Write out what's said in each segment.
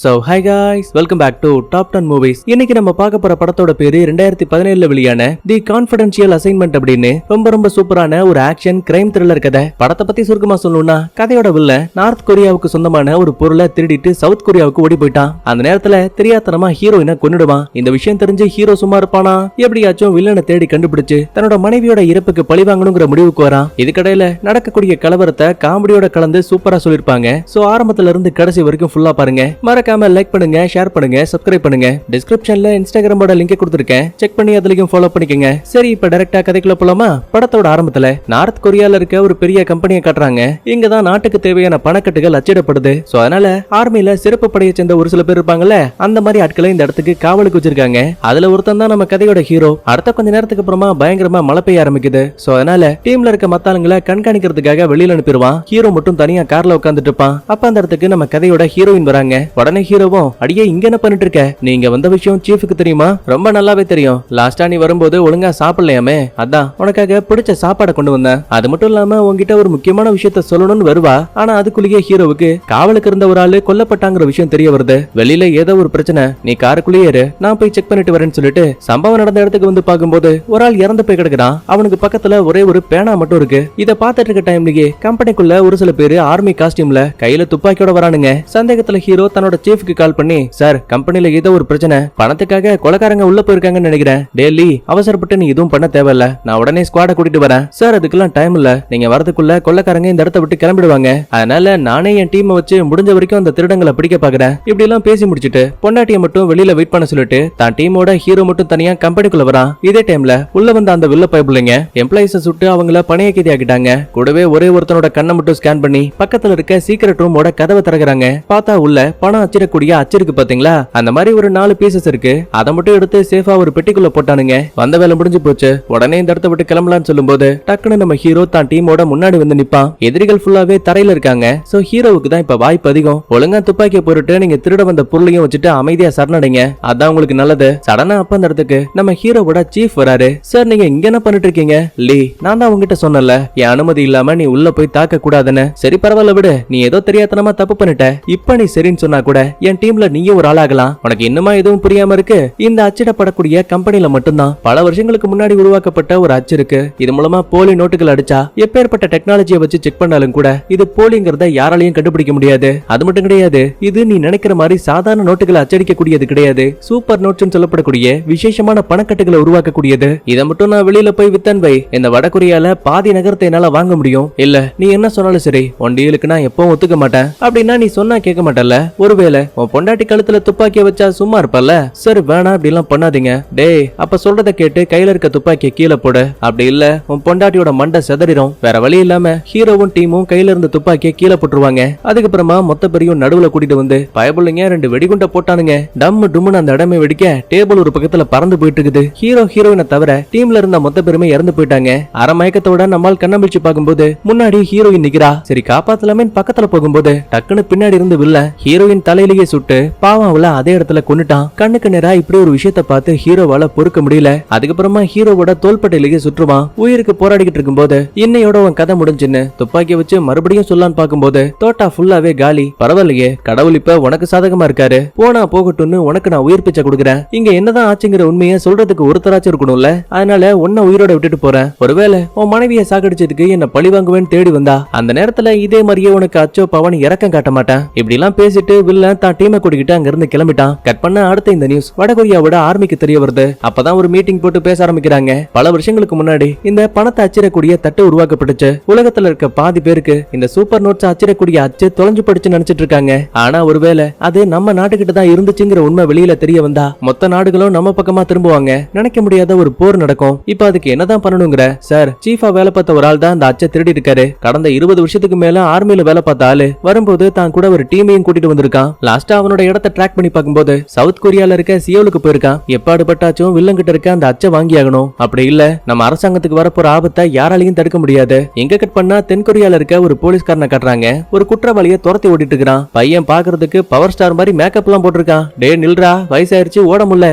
So hi guys, welcome back to Top 10 Movies. இன்னைக்கு நம்ம பார்க்க போற படத்தோட பேரு 2017ல வெளியான தி கான்ஃபிடென்ஷியல் அசைன்மெண்ட் அப்படின்னு ரொம்ப சூப்பரான ஒரு ஆக்ஷன் கிரைம் த்ரில்லர் கதை. படத்தை பத்தி சுருக்கமா சொல்லணும்னா கதையோட வில்ல நார்த் கொரியாவுக்கு சொந்தமான ஒரு பொருளை திருடிட்டு சவுத் கொரியாவுக்கு ஓடி போயிட்டான். அந்த நேரத்துல தெரியாதனமா ஹீரோயினை கொன்னுடுவான். இந்த விஷயம் தெரிஞ்சு ஹீரோ சும்மா இருப்பானா? எப்படியாச்சும் வில்லனை தேடி கண்டுபிடிச்சு தன்னோட மனைவியோட இறப்புக்கு பழி வாங்கணுங்கிற முடிவுக்கு வரான். இதுக்கடையில நடக்கக்கூடிய கலவரத்தை காமெடியோட கலந்து சூப்பரா சொல்லிருப்பாங்க. சோ ஆரம்பத்துல இருந்து கடைசி வரைக்கும் ஃபுல்லா பாருங்க. மறக்காம லைக் பண்ணுங்க, ஷேர் பண்ணுங்க, சப்ஸ்கிரைப் பண்ணுங்க. டிஸ்கிரிப்ஷன்ல இன்ஸ்டாகிராமோட லிங்க் கொடுத்திருக்கேன், செக் பண்ணி அதுலயும் ஃபாலோ பண்ணிக்கங்க. சரி, இப்ப டைரக்டா கதைக்குள்ள போலாமா? படத்தோட ஆரம்பத்துல நார்த் கொரியால இருக்க ஒரு பெரிய கம்பெனியை காட்டுறாங்க. இங்க தான் நாட்டுக்கு தேவையான பணக்கட்டுகள் அச்சிடப்படுது. சோ அதனால ஆர்மில சிறப்பு படையை சேர்ந்த ஒரு சில பேர் இருப்பாங்கல்ல, அந்த மாதிரி ஆட்களை இந்த இடத்துக்கு காவலுக்கு வச்சிருக்காங்க. அதுல ஒருத்தன் தான் நம்ம கதையோட ஹீரோ. அடுத்த கொஞ்ச நேரத்துக்கு அப்புறமா பயங்கரமா மழை பெய்ய ஆரம்பிக்குது. சோ அதனால டீம்ல இருக்க மத்தாளுங்களை கண்காணிக்கிறதுக்காக வெளியில அனுப்பிடுவான். ஹீரோ மட்டும் தனியா கார்ல உட்கார்ந்துட்டு இருப்பான். அப்ப அந்த இடத்துக்கு நம்ம கதையோட ஹீரோயின் வராங்க. உடனே ஹீரோவும், அடியே இங்க என்ன பண்ணிட்டு இருக்க? நீங்க வந்த விஷயம் சீஃபுக்கு தெரியுமா? ரொம்ப நல்லாவே தெரியும். லாஸ்டா நீ வரும்போது ஒழுங்கா சாப்பிடலையாமே, அதான் உனக்காக பிடிச்ச சாப்பாடை கொண்டு வந்தேன். அது மட்டும் இல்லாம உன்கிட்ட ஒரு முக்கியமான விஷயத்த சொல்லணும்னு வருவா. ஆனா அதுக்குள்ளேயே ஹீரோவுக்கு காவலுக்கு இருந்த ஒரு ஆளு கொல்லப்பட்டாங்கிற விஷயம் தெரிய வருது. வெளியில ஏதோ ஒரு பிரச்சனை, நீ காருக்குள்ளேயே இரு, நான் போய் செக் பண்ணிட்டு வரேன்னு சொல்லிட்டு சம்பவம் நடந்த இடத்துக்கு வந்து பார்க்கும்போது ஒரு ஆள் இறந்து போய் கிடக்குறான். அவனுக்கு பக்கத்துல ஒரே ஒரு பேனா மட்டும் இருக்கு. இத பாத்துட்டு இருக்க டைம்லயே கம்பெனிக்குள்ள ஒரு சில பேரு ஆர்மி காஸ்டியூம்ல கையில துப்பாக்கியோட வரானுங்க. சந்தேகத்துல ஹீரோ தன்னோட சீஃப்க்கு கால் பண்ணி, சார் கம்பெனில ஏதோ ஒரு பிரச்சனை, பணத்துக்காக கொலைக்காரங்க உள்ள போயிருக்காங்கன்னு நினைக்கிறேன். டெல்லி அவசரப்பட்டு நீ எதுவும் பண்ண தேவையில்ல, நான் உடனே ஸ்குவாட கூட்டிட்டு வரேன். சார் அதுக்கெல்லாம் டைம் இல்ல, நீங்க வரதுக்குள்ள கொலைக்காரங்க இந்த இடத்தை விட்டு கிளம்பிடுவாங்க. அதனால நானே என் டீமை வச்சு முடிஞ்ச வரைக்கும் அந்த திருடங்களை பிடிக்க பாக்குறேன். இப்படி எல்லாம் பேசி முடிச்சிட்டு பொண்டாட்டியை மட்டும் வெளியில வெயிட் பண்ண சொல்லிட்டு தான் டீமோட ஹீரோ மட்டும் தனியா கம்பெனிக்குள்ள வரான். இதே டைம்ல உள்ள வந்த அந்த வில்ல பைபிள்ளைங்க எம்ப்ளாயிஸ சுட்டு அவங்கள பணைய கைதி ஆக்கிட்டாங்க. கூடவே ஒரே ஒருத்தனோட கண்ணை மட்டும் ஸ்கேன் பண்ணி பக்கத்துல இருக்க சீக்ரெட் ரூமோட கதவை திறக்கிறாங்க. பார்த்தா உள்ள பணம் அச்சிடக்கூடிய அச்சிருக்கு பாத்தீங்களா, அந்த மாதிரி ஒரு 4 பீசஸ் இருக்கு. அதை மட்டும் எடுத்து சேஃபா ஒரு பெட்டிக்குள்ள போட்டானுங்க. வந்த வேலை முடிஞ்சு போச்சு. உடனே இந்த இடத்தை விட்டு கிளம்பலான்னு சொல்லும் போது டக்குன்னு நம்ம ஹீரோ தான் டீமோட முன்னாடி வந்து நிப்பான். எதிரிகள் ஃபுல்லாவே தரையில இருக்காங்க. சோ ஹீரோவுக்கு தான் இப்ப வாய்ப்பு அதிகம். ஒழுங்கா துப்பாக்கியை போட்டுட்டு நீங்க திருட வந்த பொருளையும் வச்சுட்டு அமைதியா சரணடைங்க, அதான் உங்களுக்கு நல்லது. சடனா அப்ப அந்த இடத்துக்கு நம்ம ஹீரோவோட சீஃப் வராரு. சார் நீங்க இங்க என்ன பண்ணிட்டு இருக்கீங்க? லீ, நான் தான் உங்ககிட்ட சொன்னல, என் அனுமதி இல்லாம நீ உள்ள போய் தாக்க கூடாதுன்னு. சரி பரவாயில்ல விடு, நீ ஏதோ தெரியாதனமா தப்பு பண்ணிட்ட. இப்ப நீ சரின்னு சொன்னா கூட என் டீம்ல நீயும் ஒரு ஆளாகலாம். உனக்கு இன்னுமா எதுவும் புரியாம இருக்கு? இந்த அச்சிடப்படக்கூடிய கம்பெனில மட்டும்தான் பல வருஷங்களுக்கு முன்னாடி உருவாக்கப்பட்ட ஒரு அச்சு இருக்கு. இது மூலமா போலி நோட்டுகள் அடிச்சா எப்பேற்பட்ட டெக்னாலஜியை வச்சு செக் பண்ணாலும் கூட இது போலிங்கிறத யாராலையும் கண்டுபிடிக்க முடியாது. அது மட்டும் கிடையாது, இது நீ நினைக்கிற மாதிரி சாதாரண நோட்டுகளை அச்சடிக்கக்கூடியது கிடையாது. சூப்பர் நோட்ஸ் சொல்லப்படக்கூடிய விசேஷமான பணக்கட்டுகளை உருவாக்கக்கூடியது. இதை மட்டும் நான் வெளியில போய் வித்தன் வை, இந்த வடகொரியால பாதி நகரத்தை என்னால வாங்க முடியும். இல்ல நீ என்ன சொன்னாலும் சரி, உன் டீலுக்கு நான் எப்பவும் ஒத்துக்க மாட்டேன். அப்படின்னா நீ சொன்னா கேட்க மாட்டல. ஒருவேளை உன் பொண்டாட்டி கழுத்துல துப்பாக்கிய வச்சா சும்மா இருப்பல்ல? சரி வேணா அப்படி எல்லாம் பண்ணாதீங்க. டேய், அப்ப சொல்றத கேட்டு கையில இருக்க துப்பாக்கிய கீழே போடு. அப்படி இல்ல உன் பொண்டாட்டியோட மண்டை செதறிடும். வேற வழி இல்லாம ஹீரோவும் டீமும் கையில இருந்த துப்பாக்கிய கீழே போட்டுருவாங்க. அதுக்கப்புறமா மொத்த பெரியும் நடுவுல கூட்டிட்டு வந்து பயபுள்ளைங்க 2 வெடிகுண்ட போட்டானுங்க. டம்மு டும்னு அந்த இடமே வெடிக்க டேபிள் ஒரு பக்கத்துல பறந்து போயிட்டு இருக்குது. ஹீரோயினை தவிர டீம்ல இருந்த மொத்த பேருமே இறந்து போயிட்டாங்க. அரை மயக்கத்தோட நம்மால் கண்ணம்பிச்சு பார்க்கும்போது முன்னாடி ஹீரோயின் நிக்கிறா. சரி காப்பாத்தலாமே பக்கத்துல போகும்போது டக்குன்னு பின்னாடி இருந்து வில்ல ஹீரோயின் தலையிலேயே சுட்டு பாவம் அவள அதே இடத்துல கொன்னுட்டான். கண்ணுக்கு நேரா இப்படி ஒரு விஷயத்த பார்த்து ஹீரோவால பொறுக்க முடியல. அதுக்கப்புறமா ஹீரோவோட தோள்பட்டையிலேயே சுற்றுவான். உயிருக்கு போராடிக்கிட்டு இருக்கும்போது இன்னையோட உன் கதை முடிஞ்சுன்னு துப்பாக்கிய வச்சு மறுபடியும் சொல்லான்னு பார்க்கும்போது தோட்டா ஃபுல்லாவே காலி. பரவாயில்லையே, கடவுள் இப்ப உனக்கு சாதகமா இருக்காரு. போனா போகட்டும்னு உனக்கு நான் உயிர் பிச்சை கொடுக்குறேன். இங்க என்னதான் ஆச்சுங்கிற உண்மையை சொல்றதுக்கு ஒருத்தராச்சும் இருக்கணும்ல, அதனால உன்னை உயிரோட விட்டுட்டு போறேன். ஒருவேளை உன் மனைவியை சாகடிச்சதுக்கு என்ன பழி வாங்குவேன்னு தேடி வந்தா அந்த நேரத்துல இதே மாதிரியே உனக்கு அச்சோ பவன் இறக்கம் காட்ட மாட்டேன். இப்படி எல்லாம் பேசிட்டு வில்ல தான் டீமை கூட்டிக்கிட்டு அங்க இருந்து கிளம்பிட்டான். கட் பண்ண அடுத்த இந்த நியூஸ் வடகொரியாவோட ஆர்மிக்கு தெரிய வருது. அப்பதான் ஒரு மீட்டிங் போட்டு பேச ஆரம்பிக்கிறாங்க. பல வருஷங்களுக்கு முன்னாடி இந்த பணத்தை அச்சிடக்கூடிய தட்டு உருவாக்கப்பட்டுச்சு. உலகத்துல இருக்க பாதி பேருக்கு இந்த சூப்பர் நோட்ஸ் அச்சிடக்கூடிய அச்சு தொலைஞ்சு படிச்சு நினைச்சிட்டு இருக்காங்க. ஆனா ஒருவேளை அது நம்ம நாட்டுக்கிட்ட தான் இருந்துச்சுங்கிற உண்மை வெளியில தெரிய வந்தா மொத்த நாடுகளும் நம்ம பக்கமா திரும்புவாங்க. நினைக்க முடியாத ஒரு போர் நடக்கும். இப்ப அதுக்கு என்னதான் பண்ணணுங்கிற? சார் சீஃபா வேலை பார்த்த ஒரு ஆள் தான் அந்த அச்சை திருடி இருக்காரு. கடந்த 20 வருஷத்துக்கு மேல ஆர்மியில வேலை பார்த்த ஆளு வரும்போது தான் கூட ஒரு டீமையும் கூட்டிட்டு வந்திருக்கான். லாஸ்டா அவனோட இடத்தை ட்ராக் பண்ணி பார்க்கும்போது சவுத் கொரியால இருக்க சியோலுக்கு போயிருக்கான். எப்பாடுபட்டாச்சும் வில்லங்கிட்ட இருக்க அந்த அச்சை வாங்கி ஆகணும். அப்படி இல்ல நம்ம அரசாங்கத்துக்கு வரப்போற ஆபத்தை யாராலையும் தடுக்க முடியாது. எங்க கட் பண்ணா தென் கொரியால இருக்க ஒரு போலீஸ்காரனை காட்டுறாங்க. ஒரு குற்றவாளியை துரத்தி ஓட்டிட்டு இருக்கான். பையன் பாக்குறதுக்கு பவர் ஸ்டார் மாதிரி மேக்கப் எல்லாம் போட்டிருக்கான். டே நில்றா, வயசாயிருச்சு ஓட முடியல.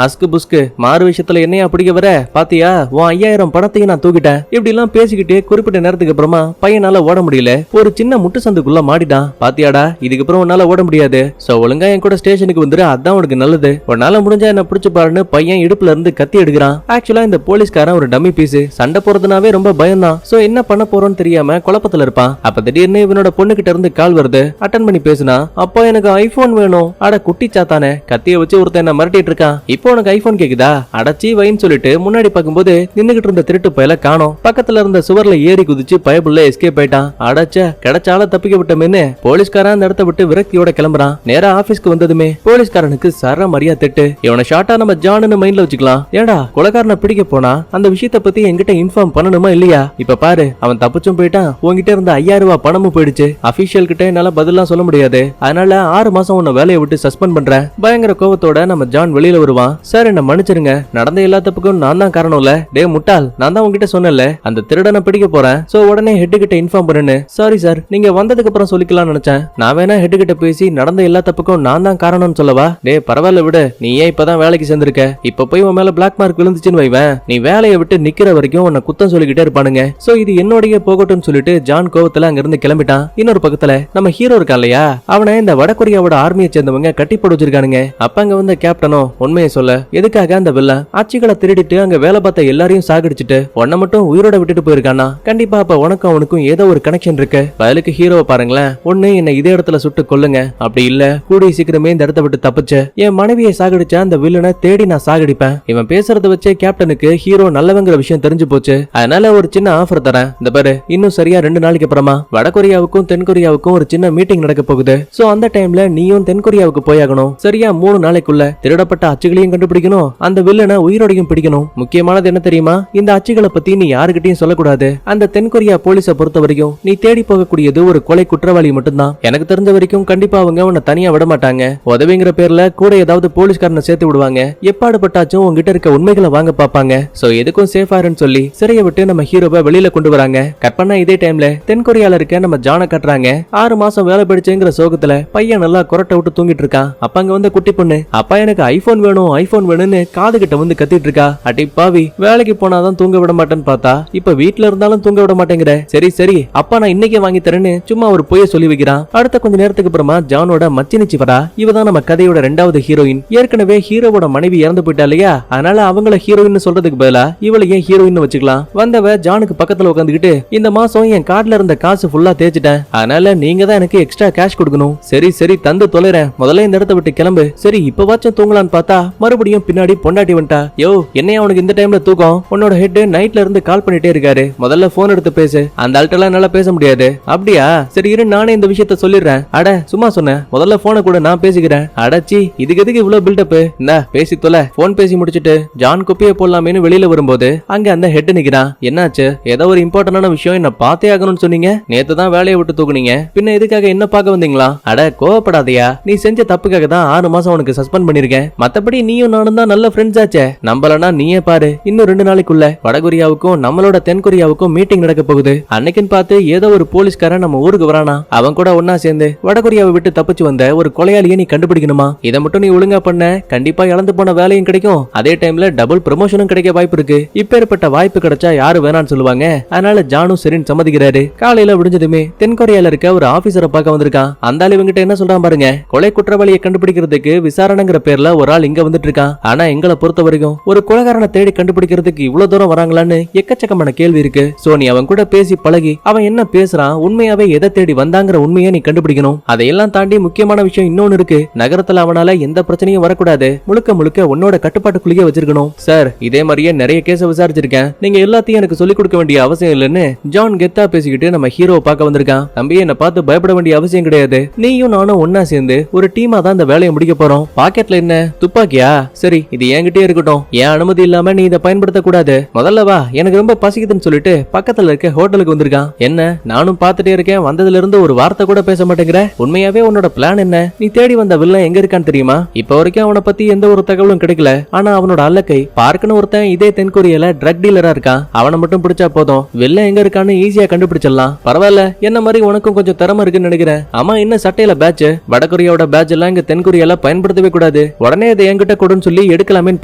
அஸ்கு புஸ்கு மாறு விஷயத்துல என்னையா பிடிக்க வர பாத்தியா, உன் 5000 பணத்தையும் நான் தூக்கிட்டேன். இப்படி எல்லாம் பேசிக்கிட்டே குறிப்பிட்ட நேரத்துக்கு அப்புறமா பையனால ஓட முடியல. ஒரு சின்ன முட்டு சந்துக்குள்ள மாடிட்டான். பாத்தியாடா, இதுக்கப்புறம் உன்னால ஓட முடியாது. முடியாது. சோ ஒழுங்கா என் கூட ஸ்டேஷனுக்கு வந்துரு, அதான் உனக்கு நல்லது. உன்னால முடிஞ்சா என்ன பிடிச்சு பாருன்னு பையன் இடுப்புல இருந்து கத்தி எடுக்கிறான். ஆக்சுவலா இந்த போலீஸ்காரன் ஒரு டம்மி பீஸ், சண்டை போறதுனாவே ரொம்ப பயம்தான். சோ என்ன பண்ண போறோம்னு தெரியாம குழப்பத்துல இருப்பான். அப்ப திடீர்னு இவனோட பொண்ணு கிட்ட இருந்து கால் வருது. அட்டன் பண்ணி பேசினா, அப்பா எனக்கு ஐபோன் வேணும். அட குட்டி சாத்தானே, கத்திய வச்சு ஒருத்தன் என்ன மிரட்டிட்டு இருக்கான். இப்போ உனக்கு ஐபோன் கேக்குதா? அடச்சி வைன்னு சொல்லிட்டு முன்னாடி பார்க்கும்போது நின்னுகிட்டு இருந்த திருட்டு பயல காணோம். பக்கத்துல இருந்த சுவர்ல ஏறி குதிச்சு பயப்புள்ள எஸ்கேப் ஆயிட்டான். அடச்ச கிடைச்சால தப்பிக்க விட்டமேன்னு போலீஸ்காரன் அந்த இடத்த விட்டு விரக்தியோட கிளம்புறான். நேரா ஆபீஸ்க்கு வந்ததுமே போலீஸ்காரனுக்கு சர மரியா திட்டு. இவனை ஷார்ட்டா நம்ம ஜான்னு மைண்ட்ல வச்சுக்கலாம். ஏடா கொலைகாரனை பிடிக்க போனா அந்த விஷயத்தை பத்தி என்கிட்ட இன்ஃபார்ம் பண்ணணுமா இல்லையா? இப்ப பாரு, அவன் தப்பிச்சும் போயிட்டான், உன்கிட்ட இருந்த 5000 ரூபாய் பணமும் போயிடுச்சு. அபிஷியல் கிட்ட என்னால பதிலாம் சொல்ல முடியாது, அதனால 6 மாசம் உன்னை வேலையை விட்டு சஸ்பெண்ட் பண்றேன். பயங்கர கோவத்தோட நம்ம ஜான் வெளியில வருவான். சார் என்ன மன்னிச்சிருங்க, நடந்த எல்லா தப்புக்கும் நான் தான் காரணம் இல்ல. டே முட்டாள், நான் தான் உங்ககிட்ட சொன்னேன்ல அந்த திருடனை பிடிக்க போறேன், சோ உடனே ஹெட் கிட்ட இன்ஃபார்ம் பண்ணுன்னு. சாரி சார், நீங்க வந்ததுக்கு அப்புறம் சொல்லிக்கலாம்னு நினைச்சேன். நான் வேணா ஹெட் கிட்ட பேசி நடந்த எல்லா தப்புக்கும் நான் தான் காரணம்னு சொல்லவா? டே பரவாயில்ல விடு, நீ ஏன் இப்பதான் வேலைக்கு சேர்ந்திருக்க, இப்ப போய் உன் மேல பிளாக் மார்க் விழுந்துச்சுன்னு வைவேன், நீ வேலையை விட்டு நிக்கிற வரைக்கும் உன்னை குத்தம் சொல்லிக்கிட்டே இருப்பானுங்க. சோ இது என்னோடய போகட்டும்னு சொல்லிட்டு ஜான் கோவத்துல அங்க இருந்து கிளம்பிட்டான். இன்னொரு பக்கத்துல நம்ம ஹீரோ இருக்கான் இல்லையா, அவனை இந்த வடகொரியாவோட ஆர்மியை சேர்ந்தவங்க கட்டி போட்டு வச்சிருக்கானுங்க. அப்ப அங்க வந்த கேப்டனோ உண்மையை சொல்ல, எதுக்காக அந்த வில்லன் ஆட்சிகளை திருடிட்டு அங்க வேலை பார்த்த எல்லாரையும் சாகடிச்சிட்டு உன்னை மட்டும் உயிரோட விட்டுட்டு போயிருக்கானா? கண்டிப்பா அப்ப உனக்கும் அவனுக்கும் ஏதோ ஒரு கனெக்ஷன் இருக்கு. பதிலுக்கு ஹீரோவை பாருங்களேன், ஒண்ணு என்ன இதே இடத்துல சுட்டு கொல்லுங்க, அப்படி இல்ல கூடிய சீக்கிரமே இந்த இடத்த விட்டு தப்பிச்சு என் மனைவியை சாகடிச்ச அந்த வில்லனை தேடி நான் சாகடிப்பேன். இவன் பேசுறத வச்சே கேப்டனுக்கு ஹீரோ நல்லவங்கிற விஷயம் தெரிஞ்சு போச்சு. அதனால ஒரு சின்ன ஆஃபர் தரேன். இந்த பாரு, இன்னும் சரியா 2 நாளைக்கு அப்புறமா வடகொரியாவுக்கும் தென்கொரியாவுக்கும் ஒரு சின்ன மீட்டிங் நடக்க போகுது. சோ அந்த டைம்ல நீயும் தென்கொரியாவுக்கு போயாகணும். சரியா 3 நாளைக்குள்ள திருடப்பட்ட அச்சுகளையும் கண்டுபிடிக்கணும், அந்த வில்லனை உயிரோடையும் பிடிக்கணும். முக்கியமானது என்ன தெரியுமா? இந்த அச்சுகளை பத்தி நீ யாருகிட்டயும் சொல்லக்கூடாது. அந்த தென்கொரியா போலீஸை பொறுத்த வரைக்கும் நீ தேடி போகக்கூடியது ஒரு கொலை குற்றவாளி மட்டும்தான். எனக்கு தெரிஞ்ச வரைக்கும் கண்டிப்பா அவங்க உன்னை தனியா விட மாட்டாங்க. உதவிங்கிற பேர்ல கூட ஏதாவது போலீஸ்காரனை சேர்த்து விடுவாங்க. எப்பாடுபட்டாச்சும் உங்ககிட்ட இருக்க உண்மைகளை வாங்க பாப்பாங்க. சோ எதுக்கும் சேஃபா இருன்னு சொல்லி சிறையை விட்டு நம்ம ஹீரோவை வெளியில கொண்டு வராங்க. கற்பனா இதே டைம்ல தென்கொரியால இருக்க நம்ம ஜானை கட்டுறாங்க. 6 மாசம் வேலை படிச்சுங்கிற சோகத்துல பையன் நல்லா கொரட்டை விட்டு தூங்கிட்டு இருக்கான். அப்ப அங்க வந்து குட்டி பொண்ணு, அப்பா எனக்கு ஐபோன் வேணும் ஐபோன் வேணும்னு காது கிட்ட வந்து கத்திட்டு இருக்கா. அடி பாவி, வேலைக்கு போனாதான் தூங்க விட மாட்டேன்னு பார்த்தா இப்ப வீட்டுல இருந்தாலும் தூங்க விட மாட்டேங்கிற. சரி சரி அப்பா நான் இன்னைக்கே வாங்கி தரேன்னு சும்மா ஒரு பொய்ய சொல்லி வைக்கிறான். அடுத்த கொஞ்ச நேரத்துக்கு அப்புறமா ஜானோட மச்சினிச்சி வரா. இவதான் நம்ம கதையோட 2வது ஹீரோயின். ஏற்கனவே ஹீரோவோட மனைவி இறந்து போயிட்டா இல்லையா, அதனால அவங்கள ஹீரோயின் சொல்றதுக்கு பதிலா இவளை ஏன் ஹீரோயின் வச்சுக்கலாம். வந்தவ ஜானுக்கு பக்கத்துல உட்காந்துக்கிட்டு, இந்த மாசம் என் கார்டுல இருந்த காசு ஃபுல்லா தேய்ச்சிட்டேன், அதனால நீங்க தான் எனக்கு எக்ஸ்ட்ரா கேஷ் கொடுக்கணும். சரி சரி தந்து தொலைறேன், முதல்ல இந்த இடத்த விட்டு கிளம்பு. சரி இப்பவாச்சும் தூங்கலான்னு பார்த்தா மறுபடியும் பின்னாடி பொண்டாட்டி வந்துட்டா. யோ என்னைய அவனுக்கு இந்த டைம்ல தூக்கம்? உன்னோட ஹெட் நைட்ல இருந்து கால் பண்ணிட்டே இருக்காரு, முதல்ல போன் எடுத்து பேசு. அந்த ஆள்கிட்ட என்னால பேச முடியாது. அப்படியா, சரி இரு நானே இந்த விஷயத்த சொல்லிடுறேன். அட சும்மா சொன்னேன், முதல்ல போனை கூட நான் பேசிக்கிறேன். அடச்சி இதுக்கு எதுக்கு இவ்வளவு பில்டப்? இந்த பேசி தொலை. போன் பேசி முடிச்சிட்டு ஜான் குப்பியை போடலாமேன்னு வெளியில வரும்போது அங்க அந்த ஹெட் நிக்கிறான். என்னாச்சு? ஏதோ ஒரு இம்பார்ட்டன்டான விஷயம் என்ன பார்த்தே ஆகணும்னு சொன்னீங்க, நேத்து தான் வேலையை விட்டு தூக்குனீங்க, பின்ன எதுக்காக என்ன பார்க்க வந்தீங்களா? அட கோவப்படாதையா, நீ செஞ்ச தப்புக்காக தான் 6 மாசம் உனக்கு சஸ்பெண்ட் பண்ணிருக்கேன். மத்தபடி நீயும் நானும் தான் நல்ல ஃப்ரெண்ட்ஸ் ஆச்சே. நம்பலனா நீயே பாரு, இன்னும் 2 நாளைக்குள்ள வடகொரியாவுக்கும் நம்மளோட தென்கொரியாவுக்கும் மீட்டிங் நடக்க போகுது. அன்னைக்குன்னு பார்த்து ஏதோ ஒரு போலீஸ்காரன் நம்ம ஊருக்கு வரானா, அவன் கூட ஒன்னா சேர்ந்து வடகொரியாவை விட்டு தப்பிச்சு வந்த ஒரு கொலையாளியை நீ கண்டுபிடிக்கணுமா? இதை மட்டும் நீ ஒழுங்கா பண்ண கண்டிப்பா இழந்து போன வேலையும் கிடைக்கும், அதே டைம்ல டபுள் ப்ரமோஷனும் கிடைக்க வாய்ப்பு இருக்கு. இப்பேற்பட்ட வாய்ப்பு கிடைச்சா யாரு வேணான்னு சொல்லுவாங்க. அதனால ஜானும் சரின்னு சம்மதிக்கிறாரு. காலையில விடிஞ்சதுமே தென்கொரியால இருக்க ஒரு ஆபீசரை பார்க்க வந்திருக்கான். அந்த ஆளு இவங்கிட்ட என்ன சொல்றான் பாருங்க, கொலை குற்றவாளியை கண்டுபிடிக்கிறதுக்கு விசாரணைங்கிற பேர்ல ஒரு ஆள் இங்க வந்துட்டு இருக்கான். ஆனா எங்களை பொறுத்த வரைக்கும் ஒரு கொலைகாரனை தேடி கண்டுபிடிக்கிறதுக்கு இவ்வளவு தூரம் வராங்களான்னு எக்கச்சக்கமான கேள்வி இருக்கு. சோ நீ அவன் கூட பேசி பழகி அவன் என்ன பேசுறான், உண்மையாவே எதை தேடி வந்தாங்கிற உண்மையை நீ கண்டுபிடிக்கணும். அதையெல்லாம் தாண்டி முக்கியமான விஷயம் இன்னொன்னு இருக்கு, நகரத்துல அவனால எந்த பிரச்சனையும் வரக்கூடாது, முழுக்க முழுக்க உன்னோட கட்டுப்பாட்டுக்குள்ளேயே வச்சிருக்கணும். சார் இதே மாதிரியே நிறைய கேஸ விசாரிச்சிருக்கேன், நீங்க எல்லாத்தையும் எனக்கு சொல்லிக் கொடுக்க வேண்டிய அவசியம் இல்லைன்னு ஜான் கெத்தா பேசிக்கிட்டு நம்ம ஹீரோ பார்க்க வந்திருக்கான். தம்பி என்ன பார்த்து பயப்பட வேண்டிய அவசியம் கிடையாது, நீயும் நானும் ஒன்னா சேர்ந்து ஒரு டீமா தான் இந்த வேலையை முடிக்க போறோம். பாக்கெட்ல என்ன துப்பாக்கியா? சரி இது என்கிட்டே இருக்கட்டும், என் அனுமதி இல்லாம நீ இதை பயன்படுத்த கூடாது. முதல்ல வா, எனக்கு ரொம்ப பசிக்குதுன்னு சொல்லிட்டு பக்கத்துல இருக்க ஹோட்டலுக்கு வந்திருக்கான். என்ன நானும் பார்த்துட்டே இருக்கேன், வந்ததுல இருந்து ஒரு வார்த்தை கூட பேச மாட்டேங்கிற, உண்மையாவே உன்னோட பிளான் என்ன? நீ தேடி வந்த வில்லன் எங்க இருக்கான்னு தெரியுமா? இப்ப வரைக்கும் அவனை பத்தி எந்த ஒரு தகவலும் கிடைக்கல, ஆனா அவனோட அல்லக்கை பார்க்கணும் ஒருத்தன் இதே தென்கொரியால ட்ரக் டீலரா இருக்கான், அவனை மட்டும் பிடிச்சா போதும், வில்லன் எங்க இருக்கான்னு ஈஸியா கண்டுபிடிச்சிடலாம். பரவாயில்ல, என்ன மாதிரி உனக்கும் கொஞ்சம் திறமை இருக்குன்னு நினைக்கிறேன். ஆமா என்ன சட்டையில பேட்ச், வடகொரியாவோட பேட்ச் எல்லாம் இங்க தென்கொரியால பயன்படுத்தவே கூடாது, உடனே இதை என்கிட்ட கொடுன்னு சொல்லி எடுக்கலாமேன்னு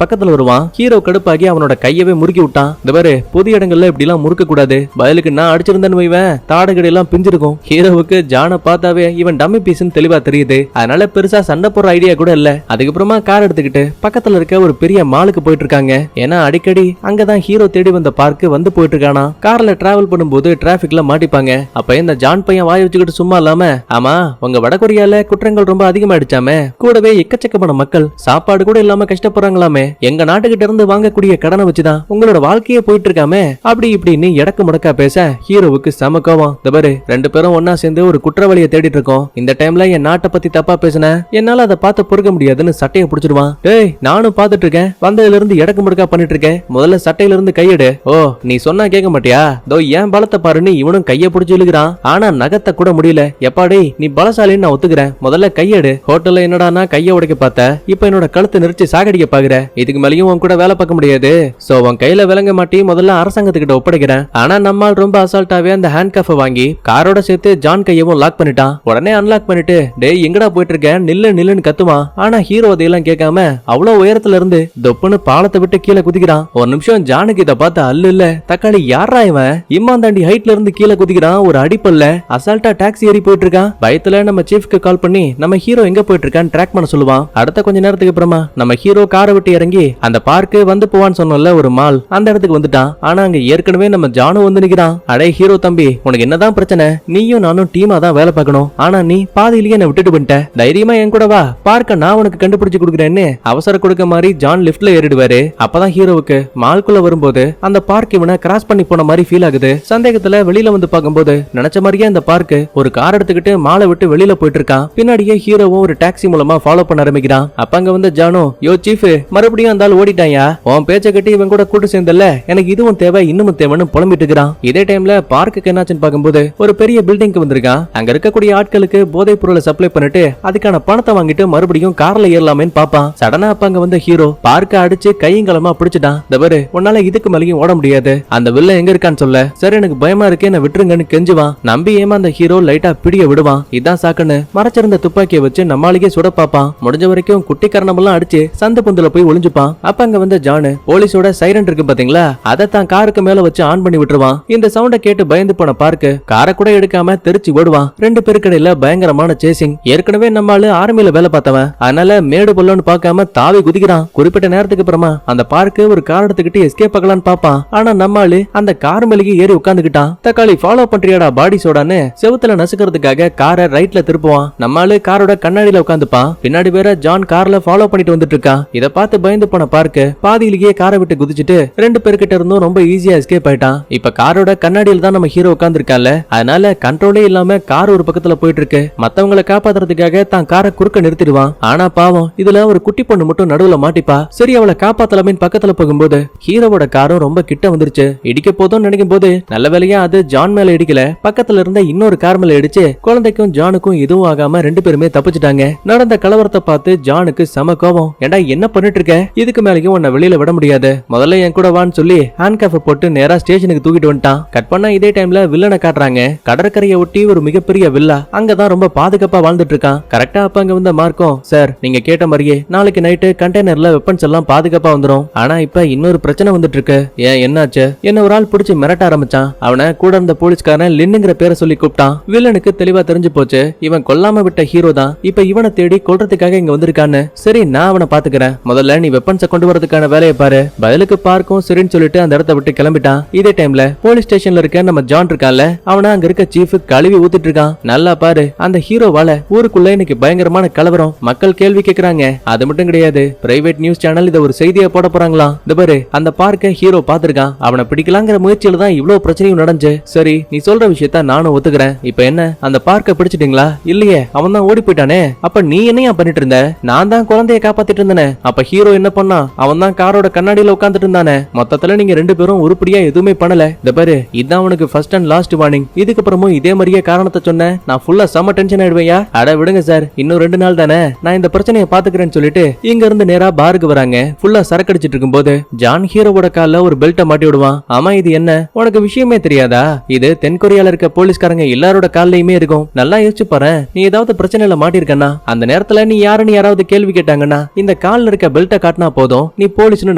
பக்கத்துல வருவான். ஹீரோ கடுப்பாகி அவனோட கையவே முறுக்கி விட்டான். இந்த பாரு பொது இடங்கள்ல இப்படி எல்லாம் முறுக்க கூடாது, பதிலுக்கு நான் அடிச்சிருந்தேன்னு வைவேன் தாடகடி எல்லாம் பிஞ்சிருக்கும். ஹீரோவுக்கு ஜானை பார்த்தாவே இவன் டம்மி பீஸ்ன்னு தெளிவா தெரியுது. அதனால பெருசா சண்டை போற ஐடியா கூட இல்ல. அதுக்கப்புறமா கார் எடுத்துக்கிட்டு பக்கத்துல இருக்க ஒரு பெரிய மாலுக்கு போயிட்டு இருக்காங்க. ஏன்னா அடிக்கடி அங்கதான் ஹீரோ தேடி வந்த பார்க்கு வந்து போயிட்டு இருக்கானா. கார்ல டிராவல் பண்ணும்போது டிராபிக்ல மாட்டிப்பாங்க. அப்ப இந்த ஜான் பையன் வாய் வச்சுக்கிட்டு சும்மா இல்லாம, ஆமா உங்க வடகொரியால குற்றங்கள் ரொம்ப அதிகமாயிடுச்சாமே, கூடவே எக்கச்சக்கமான மக்கள் சாப்பாடு கூட இல்லாம கஷ்டப்படுறாங்களாமே, எங்க நாட்டுக்கிட்ட இருந்து வாங்கக்கூடிய கடனை வச்சுதான் உங்களோட வாழ்க்கையே போயிட்டு இருக்காமே, அப்படி இப்படின்னு எடக்கு முடக்கா பேச ஹீரோவுக்கு செம கோவம். தபரு ரெண்டு பேரும் ஒன்னா சேர்ந்து ஒரு குற்றவாளியை தேடிட்டு இருக்கோம். இந்த டைம்ல என் நாட்டை பத்தி தப்பா பேசின என்னால அதை பார்த்து பொறுக்க முடியாதுன்னு சட்டையை புடிச்சிடுவான். டேய் நானும் பாத்துட்டு இருக்கேன், வந்ததுல இருந்து எடக்கு முடக்கா பண்ணிட்டு இருக்கேன், முதல்ல சட்டையில இருந்து கையெடு. ஓ நீ சொன்னா கேட்க மாட்டியா, தோ ஏன் பலத்தை பாருன்னு இவனும் கைய புடிச்சு இழுக்கிறான். ஆனா நகத்தை கூட முடியல. எப்பாடே நீ பலசாலின்னு நான் ஒத்துக்கிறேன், முதல்ல கையெடு. ஹோட்டல்ல என்னடா கைய உடைக்க பார்த்த, இப்ப என்னோட கழுத்தை நெரிச்சு சாகடிக்க பாக்குற. இதுக்கு மேலேயும் உன் கூட வேலை பார்க்க முடியாது. சோ உன் கையில விளங்க மாட்டி முதல்ல அரசாங்கத்துக்கிட்ட ஒப்படைக்கிறேன். ஆனா நம்மால் ரொம்ப அசால்ட்டாவே அந்த ஹேண்ட் கஃபை வாங்கி காரோட சேர்த்து ஜான் கையவும் லாக் பண்ணிட்டான். உடனே அன்லாக் பண்ணிட்டு டேய் எங்கடா போயிட்டு இருக்க, நில்லு நில்லுன்னு கத்துவான். ஆனா ஹீரோ அதையெல்லாம் கேட்காம அவ்வளவு உயரத்துல இருந்து தொப்புன்னு பாலத்தை விட்டு கீழே குதிக்கிறான். ஒரு நிமிஷம் ஜானுக்கு இதை பார்த்து அல்லு இல்ல தக்காளி யாரா இவன் இம்மாந்தாண்டி ஹைட்ல இருந்து கீழே குதிக்கிறான். ஒரு அடிப்பல்ல அசால்ட்டா டாக்ஸி ஏறி போயிட்டு இருக்கான். பயத்துல நம்ம சீஃப்க்கு கால் பண்ணி நம்ம ஹீரோ எங்க போயிட்டு இருக்கான்னு ட்ராக் பண்ண சொல்லுவான். அடுத்த கொஞ்ச நேரத்துக்கு அப்புறமா நம்ம ஹீரோ காரை விட்டு இறங்கி அந்த பார்க்கு வந்து போவான்னு சொன்னோம்ல ஒரு மால், அந்த இடத்துக்கு வந்துட்டான். ஆனா அங்க ஏற்கனவே நம்ம ஜானு வந்து நிக்கிறான். அடே ஹீரோ தம்பி உனக்கு என்னதான் பிரச்சனை, நீயும் நானும் டீமா தான் வேலை பார்க்கணும், ஆனா நீ பாதியிலேயே என்ன விட்டுட்டு பண்ணிட்ட, தைரியமா என் கூட வா, பார்க்க நான் உனக்கு கண்டுபிடிச்சு கொடுக்குறேன்னு அவசர கொடுக்க மாதிரி ஜான் லிப்ட்ல ஏறிடுவாரு. அப்பதான் ஹீரோவுக்கு மால்குள்ள வரும்போது அந்த பார்க் இவனை கிராஸ் பண்ணி போன மாதிரி ஃபீல் ஆகுது. சந்தேகத்துல வெளியில வந்து பார்க்கும்போது நினைச்ச மாதிரியே அந்த பார்க் ஒரு கார் எடுத்துக்கிட்டு மாலை விட்டு வெளியில போயிட்டு இருக்கான். பின்னாடியே ஹீரோவும் ஒரு டாக்ஸி மூலமா ஃபாலோ பண்ண ஆரம்பிக்கிறான். அப்ப அங்க வந்து ஜானோ, யோ சீஃப் மறுபடியும் அந்த ஆள் ஓடிட்டாயா, உன் பேச்ச கட்டி இவன் கூட கூட்டு சேர்ந்தல, எனக்கு இதுவும் தேவை இன்னமும் தேவைன்னு புலம்பிட்டு இருக்கிறான். இதே டைம்ல பார்க்குக்கு என்னாச்சுன்னு பார்க்கும்போது ஒரு பெரிய பில்டிங்க்கு வந்திருக்கான். அங்க இருக்கக்கூடிய ஆட்களுக்கு போதைப் பொருளை சப்ளை பண்ணிட்டு அதுக்கான பணத்தை வாங்கிட்டு மறுபடியும் கார்ல ஏறலாமேன்னு பாப்பான். சடனா அப்ப அங்க வந்த ஹீரோ பார்க்க அடிச்சு கையங்களமா பிடிச்சிட்டான். தவறு உன்னால இதுக்கு மேலேயும் ஓட முடியாது, அந்த வில்ல எங்க இருக்கான்னு சொல்ல. சரி எனக்கு பயமா இருக்கே என்ன விட்டுருங்கன்னு கெஞ்சுவான். நம்பி ஏமாந்த ஹீரோ லைட்டா பிடிய விடுவான். இதான் சாக்குன்னு மறைச்சிருந்த துப்பாக்கியை வச்சு நம்மாலேயே சுட பாப்பான். முடிஞ்ச வரைக்கும் குட்டி கரணமெல்லாம் அடிச்சு சந்த பொந்துல போய் ஒளிஞ்சுப்பான். அப்ப அங்க வந்த ஜானு போலீஸோட சைரன் இருக்கு பாத்தீங்களா, அதை தான் காருக்கு மேல வச்சு ஆன் பண்ணி விட்டுருவான். இந்த சவுண்ட கேட்டு பயந்து போன பார்க்கு காரை கூட எடுக்காம தெரிச்சு ஓடுவான். ரெண்டு பேருக்கிடையில பயங்கரமான சேசிங். ஏற்கனவே நம்மால ஆர்மியில வேலை பார்த்தவன், அதனால மேடு பொல்லன்னு பார்க்காம தாவி குதிக்கிறான். குறிப்பிட்ட நேரத்துக்கு அப்புறமா அந்த பார்க்கு ஒரு கார் எடுத்துக்கிட்டு எஸ்கேப் ஆகலான்னு பாப்பான். ஆனா நம்மாலு அந்த கார் மேலேயே ஏறி உட்கார்ந்துகிட்டான். தக்காளி ஃபாலோ பண்றியாடா பாடி சோடான்னு செவுத்துல நசுக்கிறதுக்காக காரை ரைட்ல திருப்புவான். நம்மாலு காரோட கண்ணாடியில உட்காந்துப்பான். பின்னாடி வேற ஜான் கார்ல ஃபாலோ பண்ணிட்டு வந்துட்டு இருக்கான். இத பார்த்து பயந்து போன பார்க்கு பாதியிலேயே காரை விட்டு குதிச்சுட்டு ரெண்டு பேர்கிட்ட இருந்தும் ரொம்ப ஈஸியா எஸ்கேப் ஆயிட்டான். இப்ப காரோட கண்ணாடியில தான் நம்ம ஹீரோ உட்கார்ந்துருக்கான்ல, அதனால கண்ட்ரோலே இல்லாம கார் ஒரு பக்கத்துல போயிட்டு இருக்கு. மத்தவங்களை காப்பாத்துறதுக்காக தான் காரை குறுக்க நிறுத்திடுவான். ஆனா பாவம் இதுல ஒரு குட்டி பொண்ணு மட்டும் நடுவுல மாட்டிப்பா. சரி அவளை காப்பாத்தலாமே பக்கத்துல போகும்போது ஹீரோவோட காரும் ரொம்ப கிட்ட வந்துருச்சு. இடிக்க போதும் நினைக்கும் போது நல்ல வேலையா அது ஜான் மேல இடிக்கல, பக்கத்துல இருந்த இன்னொரு கார் மேல இடிச்சு குழந்தைக்கும் ஜானுக்கும் எதுவும் ஆகாம ரெண்டு பேருமே தப்பிச்சிட்டாங்க. நடந்த கலவரத்தை பார்த்து ஜானுக்கு செம கோபம். ஏண்டா என்ன பண்ணிட்டு இருக்க, இதுக்கு மேலேயும் உன்னை வெளியில விட முடியாது, முதல்ல என் கூட வான்னு சொல்லி ஹேண்ட் கஃப் போட்டு நேரா ஸ்டேஷனுக்கு தூக்கிட்டு வந்துட்டான். கட் பண்ணா இதே டைம்ல வில்லனை காட்டுறாங்க. கடற்கரையை ஒட்டி ஒரு மிகப்பெரிய வில்லா, அங்கதான் ரொம்ப பாதுகாப்பா வாழ்ந்துட்டு இருக்கான். கரெக்டா அப்ப அங்க வந்த மார்க்கும், சார் நீங்க கேட்ட மாதிரியே நாளைக்கு நைட்டு கண்டெய்னர்ல வெப்பன்ஸ் எல்லாம் பாதுகாப்பா வந்துரும். ஆனா இப்ப இன்னொரு பிரச்சனை வந்துட்டு இருக்கு. ஏன் என்னாச்சு, என்ன ஒரு ஆள் பிடிச்சி மிரட்ட ஆரம்பிச்சான். அவனை கூட இருந்த போலீஸ்காரன் லின்னுங்கிற பேரை சொல்லி கூப்பிட்டான். வில்லனுக்கு தெளிவா தெரிஞ்சு போச்சு இவன் கொல்லாம விட்ட ஹீரோ தான் இப்ப இவனை தேடி கொல்றதுக்காக இங்க வந்திருக்கான்னு. சரி நான் அவனை பாத்துக்கிறேன், முதல்ல நீ வெப்பன்ஸை கொண்டு வரதுக்கான வேலையை பாரு. பதிலுக்கு பார்க்கும் சரின்னு சொல்லிட்டு அந்த இடத்த விட்டு கிளம்பிட்டான். இதே டைம்ல போலீஸ் ஸ்டேஷன்ல இருக்க நம்ம ஜான் இருக்கான்ல, அவனை அங்க இருக்க சீஃப் கழுவி ஊத்திட்டு இருக்கான். நல்லா பாரு அந்த ஹீரோவால ஊருக்குள்ள இன்னைக்கு பயங்கரமான கலவரம், மக்கள் கேள்வி கேக்குறாங்க. அது மட்டும் கிடையாது, பிரைவேட் நியூஸ் சேனல் இத ஒரு செய்தியா போட போறாங்களாம். இந்த பாரு அந்த பார்க்க ஹீரோ பாத்துருக்கான், அவனை பிடிக்கலாங்கிற முயற்சியில தான் இவ்வளவு பிரச்சனையும் நடந்துச்சு. சரி நீ சொல்ற விஷயத்த நானும் ஒத்துக்கிறேன். இப்ப என்ன அந்த பார்க்க பிடிச்சிட்டீங்களா? இல்லையே அவன் தான் ஓடி போயிட்டானே. அப்ப நீ என்னையா பண்ணிட்டு இருந்த? நான் தான் குழந்தைய காப்பாத்திட்டு இருந்தேனே. அப்ப ஹீரோ என்ன பண்ணா? அவன் தான் காரோட கண்ணாடியில உட்கார்ந்துட்டு இருந்தானே. மொத்தத்துல நீங்க ரெண்டு பேரும் உருப்படியா எதுவுமே பண்ணல. இந்த பாரு இதான் அவனுக்கு ஃபர்ஸ்ட் அண்ட் லாஸ்ட் வார்னிங். இதுக்கு அப்புறமும் இதே மாதிரியே காரணத்தை சொன்னேன் நான் ஃபுல்லா செம டென்ஷன் ஆயிடுவையா. அட விடுங்க சார், இன்னும் 2 நாள் தானே, நான் இந்த பிரச்சனையை பாத்துக்கிறேன்னு சொல்லிட்டு இங்க இருந்து நேரா பாருக்கு வராங்க. ஃபுல்லா சரக்கு அடிச்சிட்டு இருக்கும்போது ஜான் ஹீரோவோட கால்ல ஒரு பெல்ட்டை மாட்டி விடுவான். ஆமா இது என்ன உனக்கு விஷயமே தெரியாதா? இது தென்கொரியால இருக்க போலீஸ்காரங்க எல்லாரோட கால்லயுமே இருக்கும். நல்லா யோசிச்சு பாரு, நீ ஏதாவது பிரச்சனையில மாட்டிருக்கனா அந்த நேரத்துல நீ யாருன்னு யாராவது கேள்வி கேட்டாங்கன்னா இந்த கால்ல இருக்க பெல்ட்டை காட்டினா போதும் நீ போலீஸ்னு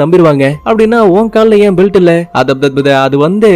நம்பிடுவாங்க. அப்படின்னா உன் கால்ல ஏன் பெல்ட் இல்ல? அது வந்து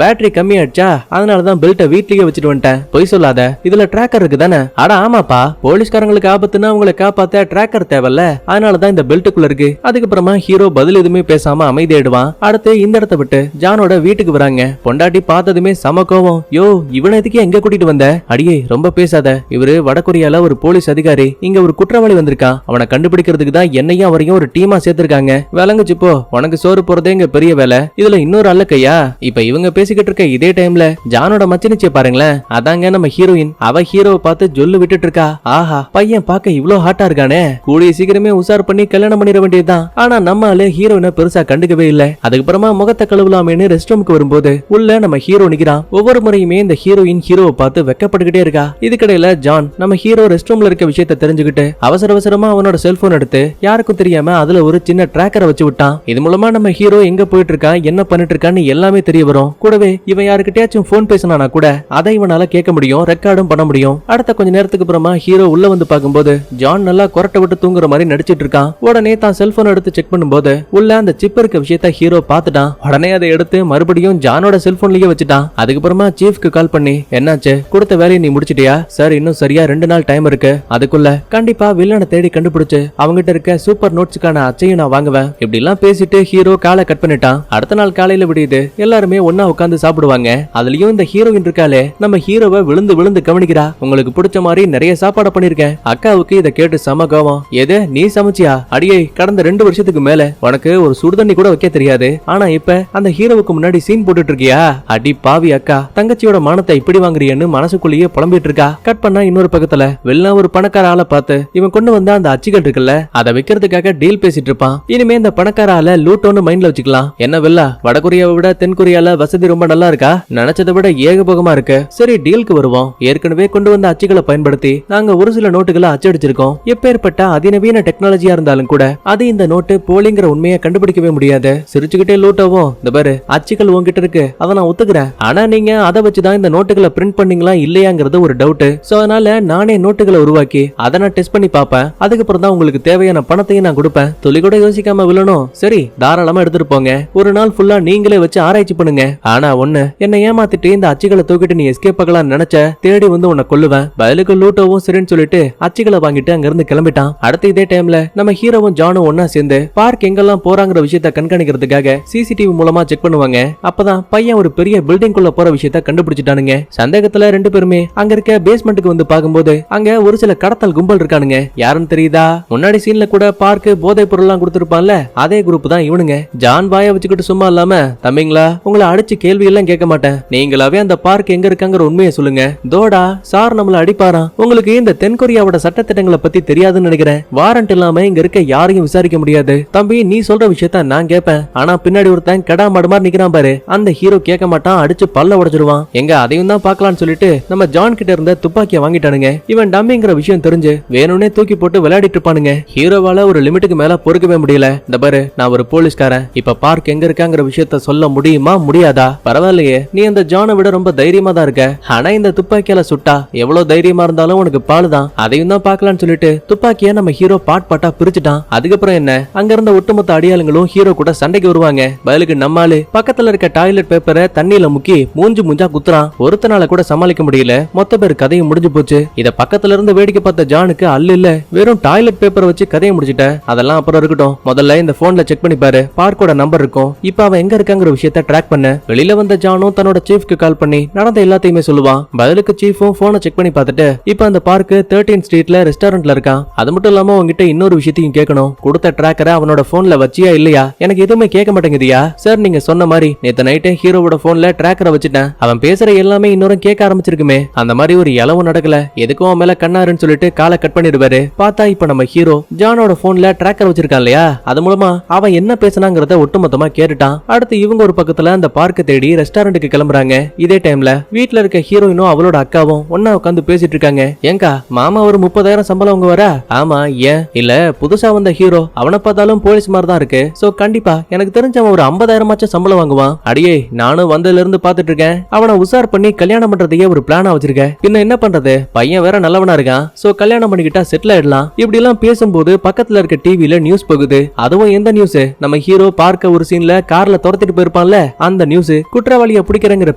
பேட்டரி கம்மியாச்சா, அதனாலதான் பெல்ட்டை வீட்லயே வச்சுட்டு வந்துட்டேன். பொய் சொல்லாத, இதுல ட்ராக்கர் இருக்கு தானே, அட ஆமாப்பா, போலீஸ்காரங்களுக்கு ஆபத்துனா அவங்களை காப்பாத்த டிராக்கர் தேவையில்ல, அதனாலதான் இந்த பெல்ட்டுக்குள்ள இருக்கு. அதுக்கப்புறமா ஹீரோ பதில் எதுவுமே பேசாம அமைதியாயிடுவான். அடுத்து இந்த இடத்த விட்டு ஜானோட வீட்டுக்கு வராங்க. பொண்டாட்டி பார்த்ததுமே சம கோவம். யோ, இவனை எதுக்கு எங்க கூட்டிட்டு வந்த? அடியே ரொம்ப பேசாத, இவரு வடகொரியால ஒரு போலீஸ் அதிகாரி, இங்க ஒரு குற்றவாளி வந்திருக்கான், அவனை கண்டுபிடிக்கிறதுக்கு தான் என்னையும் அவரையும் ஒரு டீமா சேர்த்திருக்காங்க. விளங்குச்சு போ, உனக்கு சோறு போறதே இங்க பெரிய வேலை, இதுல இன்னொரு அல்லக்கையா? இப்ப இவங்க பேசிக்கிட்டு இருக்க இதே டைம்ல ஜானோட மச்சினிச்சிய பாருங்களேன், அதாங்க நம்ம ஹீரோயின். அவ ஹீரோவை பார்த்து ஜொல்லு விட்டுட்டு இருக்கா. ஆஹா, பையன் பார்க்க இவ்ளோ ஹாட்டா இருக்கானே, கூடிய சீக்கிரமே உசார் பண்ணி கல்யாணம் பண்ணிட வேண்டியதுதான். ஆனா நம்ம ஆளு ஹீரோயினை பெருசா கண்டுக்கவே இல்ல. அதுக்கப்புறமா முகத்தை கழுவலாமேன்னு ரெஸ்ட் ரூமுக்கு வரும்போது உள்ள நம்ம ஹீரோ நிக்கிறான். ஒவ்வொரு முறையுமே இந்த ஹீரோயின் ஹீரோவை பார்த்து வெக்கப்பட்டுக்கிட்டே இருக்கா. இதுக்கிடையில ஜான் நம்ம ஹீரோ ரெஸ்ட் ரூம்ல இருக்க விஷயத்தை தெரிஞ்சுக்கிட்டு அவசர அவசரமா அவனோட செல்போன் எடுத்து யாருக்கும் தெரியாம அதுல ஒரு சின்ன டிராக்கரை வச்சு விட்டான். இது மூலமா நம்ம ஹீரோ எங்க போயிட்டு இருக்கா, என்ன பண்ணிட்டு இருக்கான்னு எல்லாமே தெரிய வரும். கூடவே இவன் யாருக்கிட்டயாச்சும் போன் பேசினானா கூட அதை இவனால கேட்க முடியும், ரெக்கார்டும் பண்ண முடியும். அடுத்த கொஞ்ச நேரத்துக்கு அப்புறமா ஹீரோ உள்ள வந்து பார்க்கும்போது ஜான் நல்லா கொரட்டை விட்டு தூங்குற மாதிரி நடிச்சிட்டு இருக்கான். உடனே தான் செல்போன் எடுத்து செக் பண்ணும்போது உள்ள அந்த சிப் இருக்க விஷயத்த ஹீரோ பார்த்துட்டான். உடனே அதை எடுத்து மறுபடியும் ஜானோட செல்போன்லயே வச்சுட்டான். அதுக்கப்புறமா சீஃப்க்கு கால் பண்ணி, என்னாச்சு, கொடுத்த வேலையை நீ முடிச்சிட்டியா? சார், இன்னும் சரியா 2 நாள் டைம் இருக்கு, அதுக்குள்ள கண்டிப்பா வில்லனை தேடி கண்டுபிடிச்சு அவங்கிட்ட இருக்க சூப்பர் நோட்ஸுக்கான அச்சையும் நான் வாங்குவேன். இப்படி எல்லாம் பேசிட்டு ஹீரோ காலை கட் பண்ணிட்டான். அடுத்த நாள் காலையில விடியுது. எல்லாருமே ஒன்னா உட்கார்ந்து சாப்பிடுவாங்க. அதுலயும் இந்த ஹீரோயின் இருக்காளே, நம்ம ஹீரோவை விழுந்து விழுந்து கவனிக்கிறா. உங்களுக்கு பிடிச்ச மாதிரி நிறைய சாப்பாடு பண்ணிருக்கேன். அக்காவுக்கு இதை கேட்டு சம கோவம். எது, நீ சமைச்சியா? அடியே, கடந்த 2 வருஷத்துக்கு மேல உனக்கு ஒரு சுடுதண்ணி கூட வைக்க தெரியாது, ஆனா இப்ப அந்த ஹீரோவுக்கு முன்னாடி சீன் போட்டுட்டு இருக்கியா? அடி பாவி அக்கா, தங்கச்சியோட மானத்தை இப்படி வாங்குறியன்னு மனசுக்குள்ளேயே புலம்பிட்டு இருக்கா. கட் பண்ணா இன்னொரு பக்கத்துல வெள்ளம் ஒரு பணக்கார ஆளை பார்த்து இவன் கொண்டு வந்த அந்த அச்சுகள் இருக்குல்ல, அதை வைக்கிறதுக்காக டீல் பேசிட்டு இருப்பான். இனிமே இந்த பணக்கார ஆளை லூட்டோன்னு மைண்ட்ல வச்சுக்கலாம். என்ன வெள்ளா, வடகொரியாவை விட தென்கொரியால வசதி ரொம்ப நல்லா இருக்கா? நினைச்சதை விட ஏகபோகமா இருக்கு. சரி, டீலுக்கு வருவோம். ஏற்கனவே கொண்டு வந்த அச்சுகளை பயன்படுத்தி நாங்க ஒரு சில நோட்டுகளை அச்சடிச்சிருக்கோம். எப்பேற்பட்ட அதிநவீன டெக்னாலஜியா இருந்தாலும் கூட அது இந்த நோட்டு போலிங்கிற உண்மையை கண்டுபிடிக்கவே முடியாது. சிரிச்சுக்கிட்டே லூட்டவும், இந்த பாரு, அச்சுகள் உங்ககிட்ட இருக்கு, அதை நான் ஒத்துக்கிறேன். ஆனா நீங்க அதை வச்சுதான் இந்த நோட்டுகளை பிரிண்ட் பண்ணீங்களா இல்லையாங்கிறது ஒரு டவுட். சோ அதனால நானே நோட்டுகளை உருவாக்கி அதை நான் டெஸ்ட் பண்ணி பார்ப்பேன். அதுக்கப்புறம் தான் உங்களுக்கு தேவையான பணத்தையும் நான் கொடுப்பேன். துளி கூட யோசிக்காம வில்லனும், சரி தாராளமா எடுத்துட்டு போங்க, ஒரு நாள் ஃபுல்லா நீங்களே வச்சு ஆராய்ச்சி பண்ணுங்க. ஆனா ஒண்ணு, என்ன ஏமாத்திட்டு இந்த அச்சுகளை தூக்கிட்டு நீ எஸ்கேப் ஆகலாம்னு நினைச்ச, தேடி வந்து உன்னை கொல்லுவேன். பதிலுக்கு லூட்டோவும் சரின்னு சொல்லிட்டு அச்சுகளை வாங்கிட்டு அங்க இருந்து கிளம்பிட்டான். அடுத்த இதே டைம்ல நம்ம ஹீரோவும் ஜானும் ஒன்னா சேர்ந்து பார்க் எங்கெல்லாம் போறாங்கிற விஷயத்த கண்காணிக்கிறதுக்காக சிசிடிவி மூலமா செக் பண்ணுவாங்க. அப்பதான் பையன் ஒரு பெரிய பில்டிங் குள்ள போற விஷயத்த கண்டுபிடிச்சிட்டானுங்க. சந்தேகத்துல 2 பேருமே அங்க இருக்க பேஸ்மெண்ட்டுக்கு வந்து பாக்கும்போது அங்க ஒரு சில கடத்தல் கும்பல் இருக்கானுங்க. யாருன்னு தெரியுதா? முன்னாடி சீன்ல கூட பார்க் போதை பொருள்லாம் கொடுத்திருப்பான்ல, அதே குரூப் தான் இவனுங்க. ஜான் வாய வச்சுக்கிட்டு சும்மா இல்லாம, தம்பிங்களா, உங்களை அடிச்சு கேள்வி எல்லாம் கேட்க மாட்டேன், நீங்களாவே அந்த பார்க் எங்க இருக்காங்கிற உண்மையை சொல்லுங்க. தோடா சார் நம்மள அடிப்பாராம். உங்களுக்கு இந்த தென்கொரியாவோட சட்டத்திட்டங்களை பத்தி தெரியாதுன்னு நினைக்கிறேன். வாரண்ட் இல்லாம இங்க இருக்க யாரையும் விசாரிக்க முடியாது. தம்பி, நீ சொல்ற விஷயத்த நான் கேட்பேன், ஆனா பின்னாடி ஒருத்தன் கடா மாடு மாதிரி நிக்கிறான் பாரு, அந்த ஹீரோ கேட்க மாட்டான், அடிச்சு பல்ல உடைச்சிடுவான். எங்க அதையும் தான் பாக்கலாம்னு சொல்லிட்டு நம்ம ஜான் கிட்ட இருந்த துப்பாக்கிய வாங்கிட்டானுங்க. இவன் டம்மிங்கிற விஷயம் தெரிஞ்சு வேணும்னே தூக்கி போட்டு விளையாடிட்டு இருப்பானுங்க. ஹீரோவால ஒரு லிமிட்டுக்கு மேல பொறுக்கவே முடியல. இந்த பாரு, நான் ஒரு போலீஸ்காரன், இப்ப பார்க் எங்க இருக்காங்கிற விஷயத்த சொல்ல முடியுமா முடியாதா? பரவாயில்லையே, நீ அந்த ஜானை விட ரொம்ப தைரியமா தான் இருக்க, ஆனா இந்த துப்பாக்கியால சுட்டா எவ்வளவு தைரியமா இருந்தாலும் உனக்கு பாலுதான். அதையும் தான் பாக்கலாம்னு சொல்லிட்டு துப்பாக்கிய நம்ம ஹீரோ பாட்டா பிரிச்சுட்டான். அதுக்கப்புறம் என்ன, அங்க இருந்த ஒட்டுமொத்த அடியாளுங்களும் ஹீரோ கூட சண்டைக்கு வருவாங்க. பதிலுக்கு நம்மாலு பக்கத்துல இருக்க டாய்லெட் பேப்பரை தண்ணியில முக்கி மூஞ்சா குத்துறான். ஒருத்தனால கூட சமாளிக்க முடியல. மொத்த பேர் கதையும் முடிஞ்சு போச்சு. இத பக்கத்துல இருந்து வேடிக்கை பார்த்த ஜானுக்கு அல்ல இல்ல, வெறும் டாய்லெட் பேப்பரை வச்சு கதையை முடிச்சிட்ட. அதெல்லாம் அப்புறம் இருக்கட்டும், முதல்ல இந்த போன்ல செக் பண்ணி பாரு, பார்க்கோட நம்பர் இருக்கும். இப்ப அவன் எங்க இருக்காங்கிற விஷயத்த ட்ராக் பண்ண. வெளியில வந்த ஜானும் தன்னோட சீஃப்க்கு கால் பண்ணி நடந்த எல்லாத்தையுமே சொல்லுவான். பதிலுக்கு சீஃபும் போனை செக் பண்ணி பார்த்துட்டு, இப்ப அந்த பார்க் 13 ஸ்ட்ரீட்ல ரெஸ்டாரண்ட்ல இருக்கான். அது மட்டும் இல்லாம உங்ககிட்ட இன்னொரு விஷயத்தையும் கேட்கணும். கொடுத்த ட்ராக்கரை அவனோட போன்ல வச்சியா இல்லையா? எனக்கு எதுவுமே கேட்க மாட்டேங்குதியா? சார், நீங்க சொன்ன மாதிரி நேத்து நைட்டே ஹீரோவோட போன்ல ட்ராக்கரை வச்சுட்டேன். அவன் பேசுற எல்லாமே இன்னொரு கேட்க ஆரம்பிச்சிருக்குமே. அந்த மாதிரி ஒரு இளவும் நடக்கல, எதுக்கும் அவன் மேல கண்ணாருன்னு சொல்லிட்டு காலை கட் பண்ணிடுவாரு. பார்த்தா இப்ப நம்ம ஹீரோ ஜானோட போன்ல ட்ராக்கர் வச்சிருக்கான் இல்லையா, அது மூலமா அவன் என்ன பேசினாங்கிறத ஒட்டுமொத்தமா கேட்டுட்டான். அடுத்து இவங்க ஒரு பக்கத்துல அந்த பார்க்க தேடி ரெஸ்டாரண்ட்டுக்கு கிளம்புறாங்க. இதே டைம்ல வீட்டுல இருக்க ஹீரோயினும் அவளோட அக்காவும் ஒன்னா உட்காந்து பேசிட்டு இருக்காங்க. ஏங்கா, மாமா ஒரு 30,000 சம்பளம் உங்க வர? ஆமா, ஏன் இல்ல, புதுசா வந்த ஹீரோ, அவனை பார்த்தாலும் போலீஸ் மாதிரி தான் இருக்கு. சோ கண்டிப்பா எனக்கு தெரிஞ்ச அவன் ஒரு 50,000 சம்பளம் வாங்குவான். அடியே, நானும் வந்ததுல இருந்து பாத்துட்டு இருக்கேன். அவனை உசார் பண்ணி கல்யாணம் பண்றதையே ஒரு பிளானா வச்சிருக்க. பின்ன என்ன பண்றது, பையன் வேற நல்லவனா இருக்கான். சோ கல்யாணம் பண்ணிக்கிட்டா செட்டில் ஆயிடலாம். இப்படி எல்லாம் பேசும்போது பக்கத்துல இருக்க டிவில நியூஸ் போகுது. அதுவும் எந்த நியூஸ், நம்ம ஹீரோ பார்க்க ஒரு சீன்ல கார்ல துரத்திட்டு போயிருப்பான்ல, அந்த நியூஸ். குற்றவாளியை பிடிக்கிறங்கிற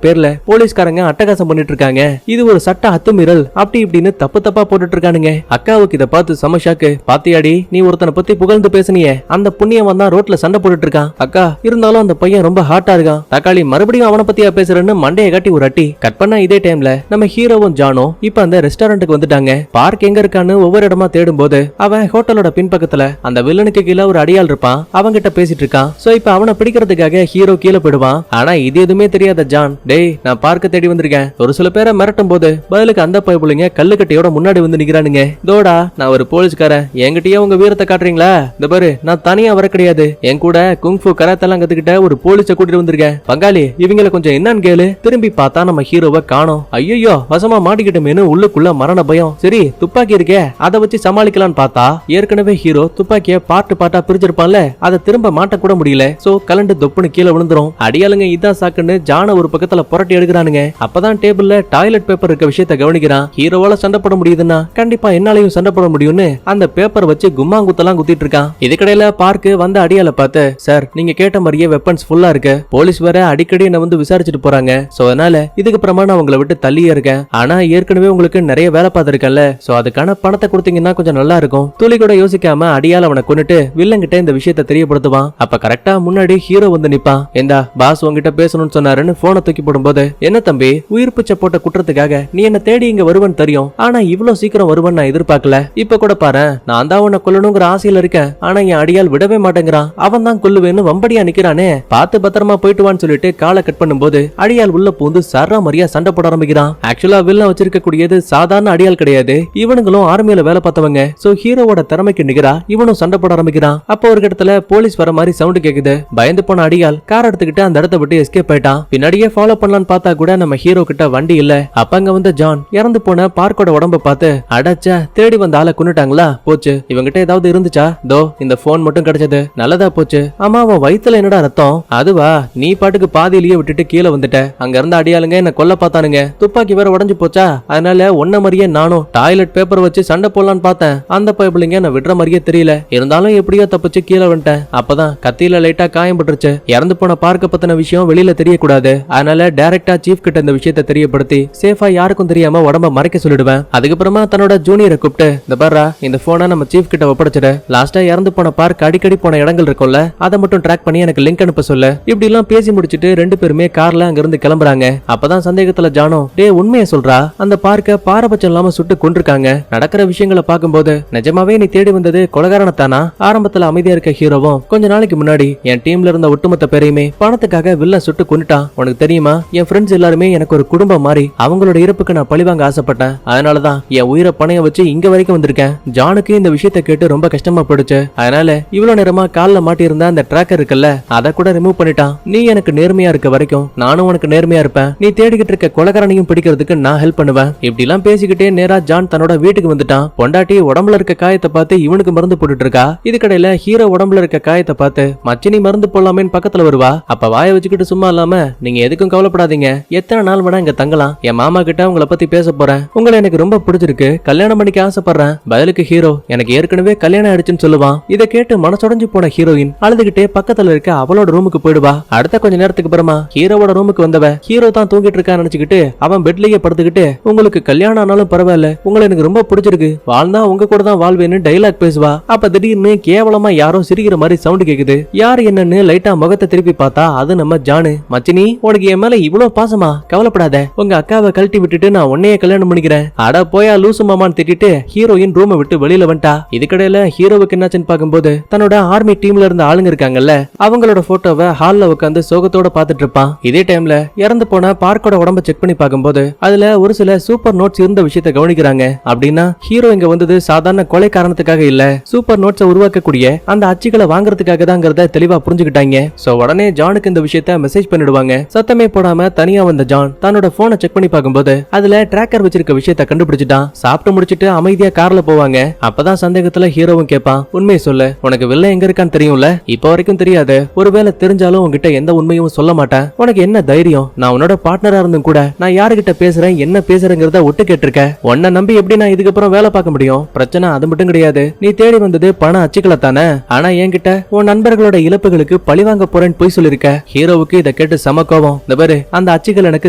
பேர்ல போலீஸ்காரங்க அட்டகாசம் பண்ணிட்டு இருக்காங்க. இது ஒரு சட்ட அத்துமீறல் அப்படி இப்படின்னு தப்பு தப்பா போட்டுட்டு இருக்கானுங்க. அக்காவுக்கு இத பார்த்து செம ஷாக்கு. பாத்தியாடி, நீ ஒருத்தனை பத்தி புகழ்ந்து பேசுனியே, அந்த புண்ணியம் வந்தா ரோட்ல சண்டை போட்டுட்டு இருக்கான். அக்கா இருந்தாலும் அந்த பையன் ரொம்ப ஹாட்டா இருக்கான். தக்காளி மறுபடியும் அவனை பத்தியா பேசுறேன்னு மண்டையை காட்டி ஒரு அட்டி. கட் பண்ணா இதே டைம்ல நம்ம ஹீரோவும் ஜானும் இப்ப அந்த ரெஸ்டாரண்ட்டுக்கு வந்துட்டாங்க. பார்க் எங்க இருக்கான்னு ஒவ்வொரு இடமா தேடும் போது அவன் ஹோட்டலோட பின்பக்கத்துல அந்த வில்லனுக்கு கீழே ஒரு அடியாள் இருப்பான். அவங்கிட்ட பேசிட்டு இருக்கான். சோ இப்ப அவனை பிடிக்கிறதுக்காக ஹீரோ கீழே போயிடுவான். ஆனா இது எதுவுமே தெரியாத ஜான், டேய் நான் பார்க்க தேடி வந்திருக்கேன். ஒரு சில பேரை மிரட்டும் போது பதிலுக்கு அந்த பயப்புள்ளைங்க கல்லுக்கட்டையோட முன்னாடி வந்து நிக்கிறானுங்க. தோடா நான் ஒரு போலீஸ்காரன், என்கிட்டயே உங்க வீரத்தை காட்டுறீங்களா? இந்த பாரு நான் தனியா வர கிடையாது, என் கூட குங்ஃபு கராத்தெல்லாம் கத்துக்கிட்ட ஒரு போலீஸ கூட்டிட்டு வந்திருக்கேன். பங்காளி இவங்களை கொஞ்சம் என்னன்னு கேளு. திரும்பி பார்த்தா நம்ம ஹீரோவை காணோம். ஐயோ வசமா மாட்டிக்கிட்டமேனு உள்ளுக்குள்ள மரண பயம். சரி துப்பாக்கி இருக்கே, அதை வச்சு சமாளிக்கலான்னு பார்த்தா ஏற்கனவே ஹீரோ துப்பாக்கிய பார்ட்டா பிரிச்சிருப்பான்ல, அதை திரும்ப மாட்ட கூட முடியல. சோ கலண்டு தொப்புன்னு கீழே விழுந்துரும். அடியாளுங்க இதான் சாக்குன்னு ஜான ஒரு பக்கத்துல புரட்டி எடுக்கிறானுங்க. அப்பதான் டேபிள்ல டாய்லெட் பேப்பர் இருக்க விஷயத்த கவனிக்கிறான். ஹீரோவால சண்டை போட முடியுதுன்னா கண்டிப்பா என்னாலையும் சண்டை போட முடியும்னு அந்த பேப்பர் வச்சு கும்மாங்குத்தெல்லாம் குத்திட்டு இருக்கான். இதுக்கடையில பார்க்கு வந்த அடியால பார்த்து, சார் நீங்க கேட்ட மாதிரியே வெப்பன்ஸ் ஃபுல்லா இருக்கு. போலீஸ் வேற அடிக்கடி என்ன வந்து விசாரிச்சுட்டு போறாங்க. சோ அதனால இதுக்கு அப்புறமா நான் உங்களை விட்டு தள்ளியே இருக்கேன். ஆனா ஏற்கனவே உங்களுக்கு நிறைய வேலை பார்த்திருக்கேன்ல, சோ அதுக்கான பணத்தை கொடுத்தீங்கன்னா கொஞ்சம் நல்லா இருக்கும். துளி கூட யோசிக்காம அடியால அவனை கொண்டுட்டு வில்லங்கிட்ட இந்த விஷயத்தை தெரியப்படுத்துவான். அப்ப கரெக்டா முன்னாடி ஹீரோ வந்து நிப்பான். ஏண்டா பாஸ் உங்ககிட்ட பேசணும்னு சொன்னாருன்னு போனை தூக்கி போடும்போது, என்ன தம்பி உயிர் பிச்சை போட்ட குற்றத்துக்காக நீ என்ன தேடி இங்க வருவன்னு தெரியும், ஆனா இவ்வளவு சீக்கிரம் வருவன்னு நான் எதிர்பார்க்கல. இப்ப கூட பாரு, நான் தான் உன்னை கொல்லணுங்கிற ஆசையில இருக்கேன், ஆனா என் அடியால் விடவே மாட்டேங்கிறான். அவன் தான் கொல்லுவேன்னு வம்படியா நிக்கிறானே, பார்த்து பத்திரமா போயிட்டு வான்னு சொல்லிட்டு காலை கட் பண்ணும்போது அடியால் உள்ள பூந்து சர்ரா மரியா சண்டை போட ஆரம்பிக்கிறான். ஆக்சுவலா வில்லன் வச்சிருக்க கூடியது சாதாரண அடியால் கிடையாது, இவனுங்களும் ஆர்மியில வேலை பார்த்தவங்க. சோ ஹீரோவோட திறமைக்கு நிகரா இவனும் சண்டை போட ஆரம்பிக்கிறான். அப்போ ஒரு இடத்துல போலீஸ் வர மாதிரி சவுண்ட் கேக்குது. பயந்து போன அடியால் கார் எடுத்துக்கிட்டு அந்த இடத்தை விட்டு எஸ்கேப் ஆயிட்டான். பின்னாடியே ஃபாலோ பண்ணலான்னு பார்த்தா கூட நம்ம ஹீரோ கிட்ட வண்டி இல்ல. அப்ப அங்க வந்து ஜான் இறந்து போன பார்க்கோட உடம்ப பார்த்து, அடச்சா தேடி வந்த ஆளை கொன்னுட்டாங்களா, போச்சு இவங்கிட்ட ஏதாவது இருந்துச்சா, தோ இந்த போன் மட்டும் கிடைச்சது, நல்லதா போச்சு. ஆமா அவன் வயித்துல என்னடா ரத்தம், அதுவா நீ பாட்டுக்கு பாதியிலேயே விட்டுட்டு கீழே வந்துட்ட. அங்க இருந்த அடியாளுங்க என்ன கொல்ல பார்த்தானுங்க, துப்பாக்கி வேற உடஞ்சு போச்சா, அதனால ஒன்ன மாதிரியே நானும் டாய்லெட் பேப்பர் வச்சு சண்டை போடலான்னு பார்த்தேன். அந்த பைபிளிங்க நான் விடுற மாதிரியே தெரியல, இருந்தாலும் எப்படியோ தப்பிச்சு கீழே வந்துட்டேன். அப்பதான் கத்தியில லைட்டா காயம் பட்டுருச்சு. இறந்து போன பார்க்க பத்தின விஷயம் வெளியில தெரியக்கூடாது, அதனால டைரக்டா சீஃப் கிட்ட இந்த விஷயத்தை தெரியப்படுத்தி சேஃபா யாருக்கும் தெரியாம உடம்ப மறைக்க சொல்லிடுவேன். அதுக்கப்புறமா தன்னோட ஜூனியரை கூப்பிட்டு, இந்த பாரா இந்த போனை நம்ம சீஃப் கிட்ட ஒப்படைச்சிடு, லாஸ்டா இறந்து போன பார்க் அடிக்கடி போன இடங்கள் இருக்கும்ல, அதை மட்டும் ட்ராக் பண்ணி எனக்கு லிங்க் அனுப்ப சொல்லு. இப்படி எல்லாம் பேசி முடிச்சிட்டு ரெண்டு பேருமே கார்ல அங்க இருந்து கிளம்புறாங்க. அப்பதான் சந்தேகத்துல ஜானோ, டே உண்மையை சொல்றா, அந்த பார்க்க பாரபட்சம் இல்லாம சுட்டு கொண்டிருக்காங்க. நடக்கிற விஷயங்களை பார்க்கும்போது நிஜமாவே நீ தேடி வந்தது கொலகாரணத்தானா? ஆரம்பத்துல அமைதியா இருக்க ஹீரோவும் கொஞ்ச நாளைக்கு முன்னாடி என் டீம்ல இருந்த ஒட்டுமொத்த பேரையுமே பணத்துக்காக வில்லன் சுட்டு கொன்னுட்டான். உனக்கு தெரியுமா, என் ஃப்ரெண்ட்ஸ் எல்லாருமே எனக்கு ஒரு குடும்பம் மாதிரி, அவங்களோட இறப்புக்கு நான் பழிவாங்க ஆசைப்பட்டேன். அதனாலதான் என் உயிரை பணைய வச்சு இங்க வரைக்கும் வந்திருக்கேன். ஜானுக்கு இந்த விஷயத்தை கேட்டு ரொம்ப கஷ்டமா போயிடுச்சு. அதனால இவ்வளவு நேரமா கால்ல மாட்டி இருந்த அந்த ட்ராக்கர் இருக்குல்ல, அதை கூட ரிமூவ் பண்ணிட்டான். நீ எனக்கு நேர்மையா இருக்க வரைக்கும் நானும் உனக்கு நேர்மையா இருப்பேன். நீ தேடிக்கிட்டு இருக்க கொலகாரனையும் பிடிக்கிறதுக்கு நான் ஹெல்ப் பண்ணுவேன். இப்படி எல்லாம் பேசிக்கிட்டே நேரா ஜான் தன்னோட வீட்டுக்கு வந்துட்டான். பொண்டாட்டி உடம்புல இருக்க காயத்தை பார்த்து இவனுக்கு மருந்து போட்டுட்டு இருக்கா. இதுக்கடையில ஹீரோ உடம்புல இருக்க காயத்தை பார்த்து மச்சினி மருந்து போடலாமேன்னு பக்கத்துல வருவா. அப்ப வாயை வச்சுக்கிட்டு சும்மா இல்லாம, நீங்க எதுக்கும் கவலைப்படாதீங்க, எத்தனை நாள் வேணா இங்க தங்கலாம். என் மாமா கிட்ட உங்களை பத்தி பேச போறேன், உங்களை எனக்கு ரொம்ப பிடிச்சிருக்கு, கல்யாணம் பண்ணிக்க ஆசைப்படுறேன். பதிலுக்கு ஹீரோ, எனக்கு ஏற்கனவே கல்யாணம் ஆயிடுச்சுன்னு சொல்லுவான். இதை கேட்டு மனசுடைஞ்சு போன ஹீரோயின் அழுதுகிட்டே பக்கத்துல இருக்க அவளோட ரூமுக்கு போயிடுவா. அடுத்த கொஞ்ச நேரத்துக்கு அப்புறமா ஹீரோவோட ரூமுக்கு வந்தவ ஹீரோ தான் தூங்கிட்டு இருக்கான்னு நினைச்சுக்கிட்டு அவன் பெட்லயே படுத்துக்கிட்டு, உங்களுக்கு கல்யாணம் ஆனாலும் பரவாயில்ல, உங்களை எனக்கு ரொம்ப பிடிச்சிருக்கு, வாழ்ந்தா உங்க கூட தான் வாழ்வேன்னு டைலாக் பேசுவா. அப்ப திடீர்னு கேவலமா யாரோ சிரிக்கிற மாதிரி சவுண்ட் கேக்குது. யாரு என்னன்னு லைட்டா முகத்தை திருப்பி பார்த்தா அது நம்ம ஜானு. மச்சினி உனக்கு என் மேல இவ்வளவு பாசமா, கவலைப்படாத, உங்க அக்காவை கழட்டி விட்டுட்டு நான் உன்னையே கல்யாணம் பண்ணிக்கிறேன். அட போயா லூசு மாமான்னு திட்டிட்டு ஹீரோயின் ரூமை விட்டு வெளியில வந்துட்டா. இதுக்கடையில ஹீரோவுக்கு என்னாச்சுன்னு பாக்கும்போது தன்னோட ஆர்மி டீம்ல இருந்த ஆளுங்க இருக்காங்கல்ல, அவங்களோட போட்டோவை ஹால்ல உட்காந்து சோகத்தோட பாத்துட்டு இருப்பான். இதே டைம்ல இறந்து போன பார்க்கோட உடம்ப செக் பண்ணி பார்க்கும்போது அதுல ஒரு சில சூப்பர் நோட்ஸ் இருந்த விஷயத்தை கவனிக்கிறாங்க. அப்படின்னா ஹீரோ இங்க வந்தது சாதாரண கொலை காரணத்துக்காக இல்ல, சூப்பர் நோட்ஸை உருவாக்கக்கூடிய அந்த அச்சுகளை வாங்குறதுக்காக தாங்கிறத தெளிவா புரிஞ்சுக்கிட்டாங்க. சோ உடனே ஜானுக்கு இந்த விஷயத்த மெசேஜ் பண்ணிடுவாங்க. சத்தமே போடாம தனியா வந்த ஜான் தன்னோட போனை செக் பண்ணி பார்க்கும்போது அதுல டிராக்கர் வச்சிருக்க விஷயத்த கண்டுபிடிச்சிட்டான். சாப்பிட்டு முடிச்சிட்டு அமைதியா கார்ல போவாங்க. அப்பதான் சந்தேகத்துல ஹீரோவும் கேட்பான், உண்மையை சொல்லு, உனக்கு வில்ல எங்க இருக்கான்னு தெரியும்ல? இப்ப வரைக்கும் தெரியாது, ஒருவேளை தெரிஞ்சாலும் உன்கிட்ட எந்த உண்மையும் சொல்ல மாட்டேன். உனக்கு என்ன தைரியம்? நான் உன்னோட பார்ட்னரா இருந்தும் கூட நான் யாருகிட்ட பேசுறேன் என்ன பேசுறேங்கிறத ஒட்டு கேட்டிருக்க. உன்னை நம்பி எப்படி நான் இதுக்கப்புறம் வேலை பார்க்க முடியும்? பிரச்சனை அது மட்டும் கிடையாது, நீ தேடி வந்தது பண அச்சுக்களை தானே, ஆனா என்கிட்ட உன் நண்பர்களோட இழப்புகளுக்கு பழிவாங்க போறேன்னு போய் சொல்லிருக்க. ஹீரோவுக்கு இதை கேட்டு சம கோபம். இந்த பாரு, அந்த அச்சுகள் எனக்கு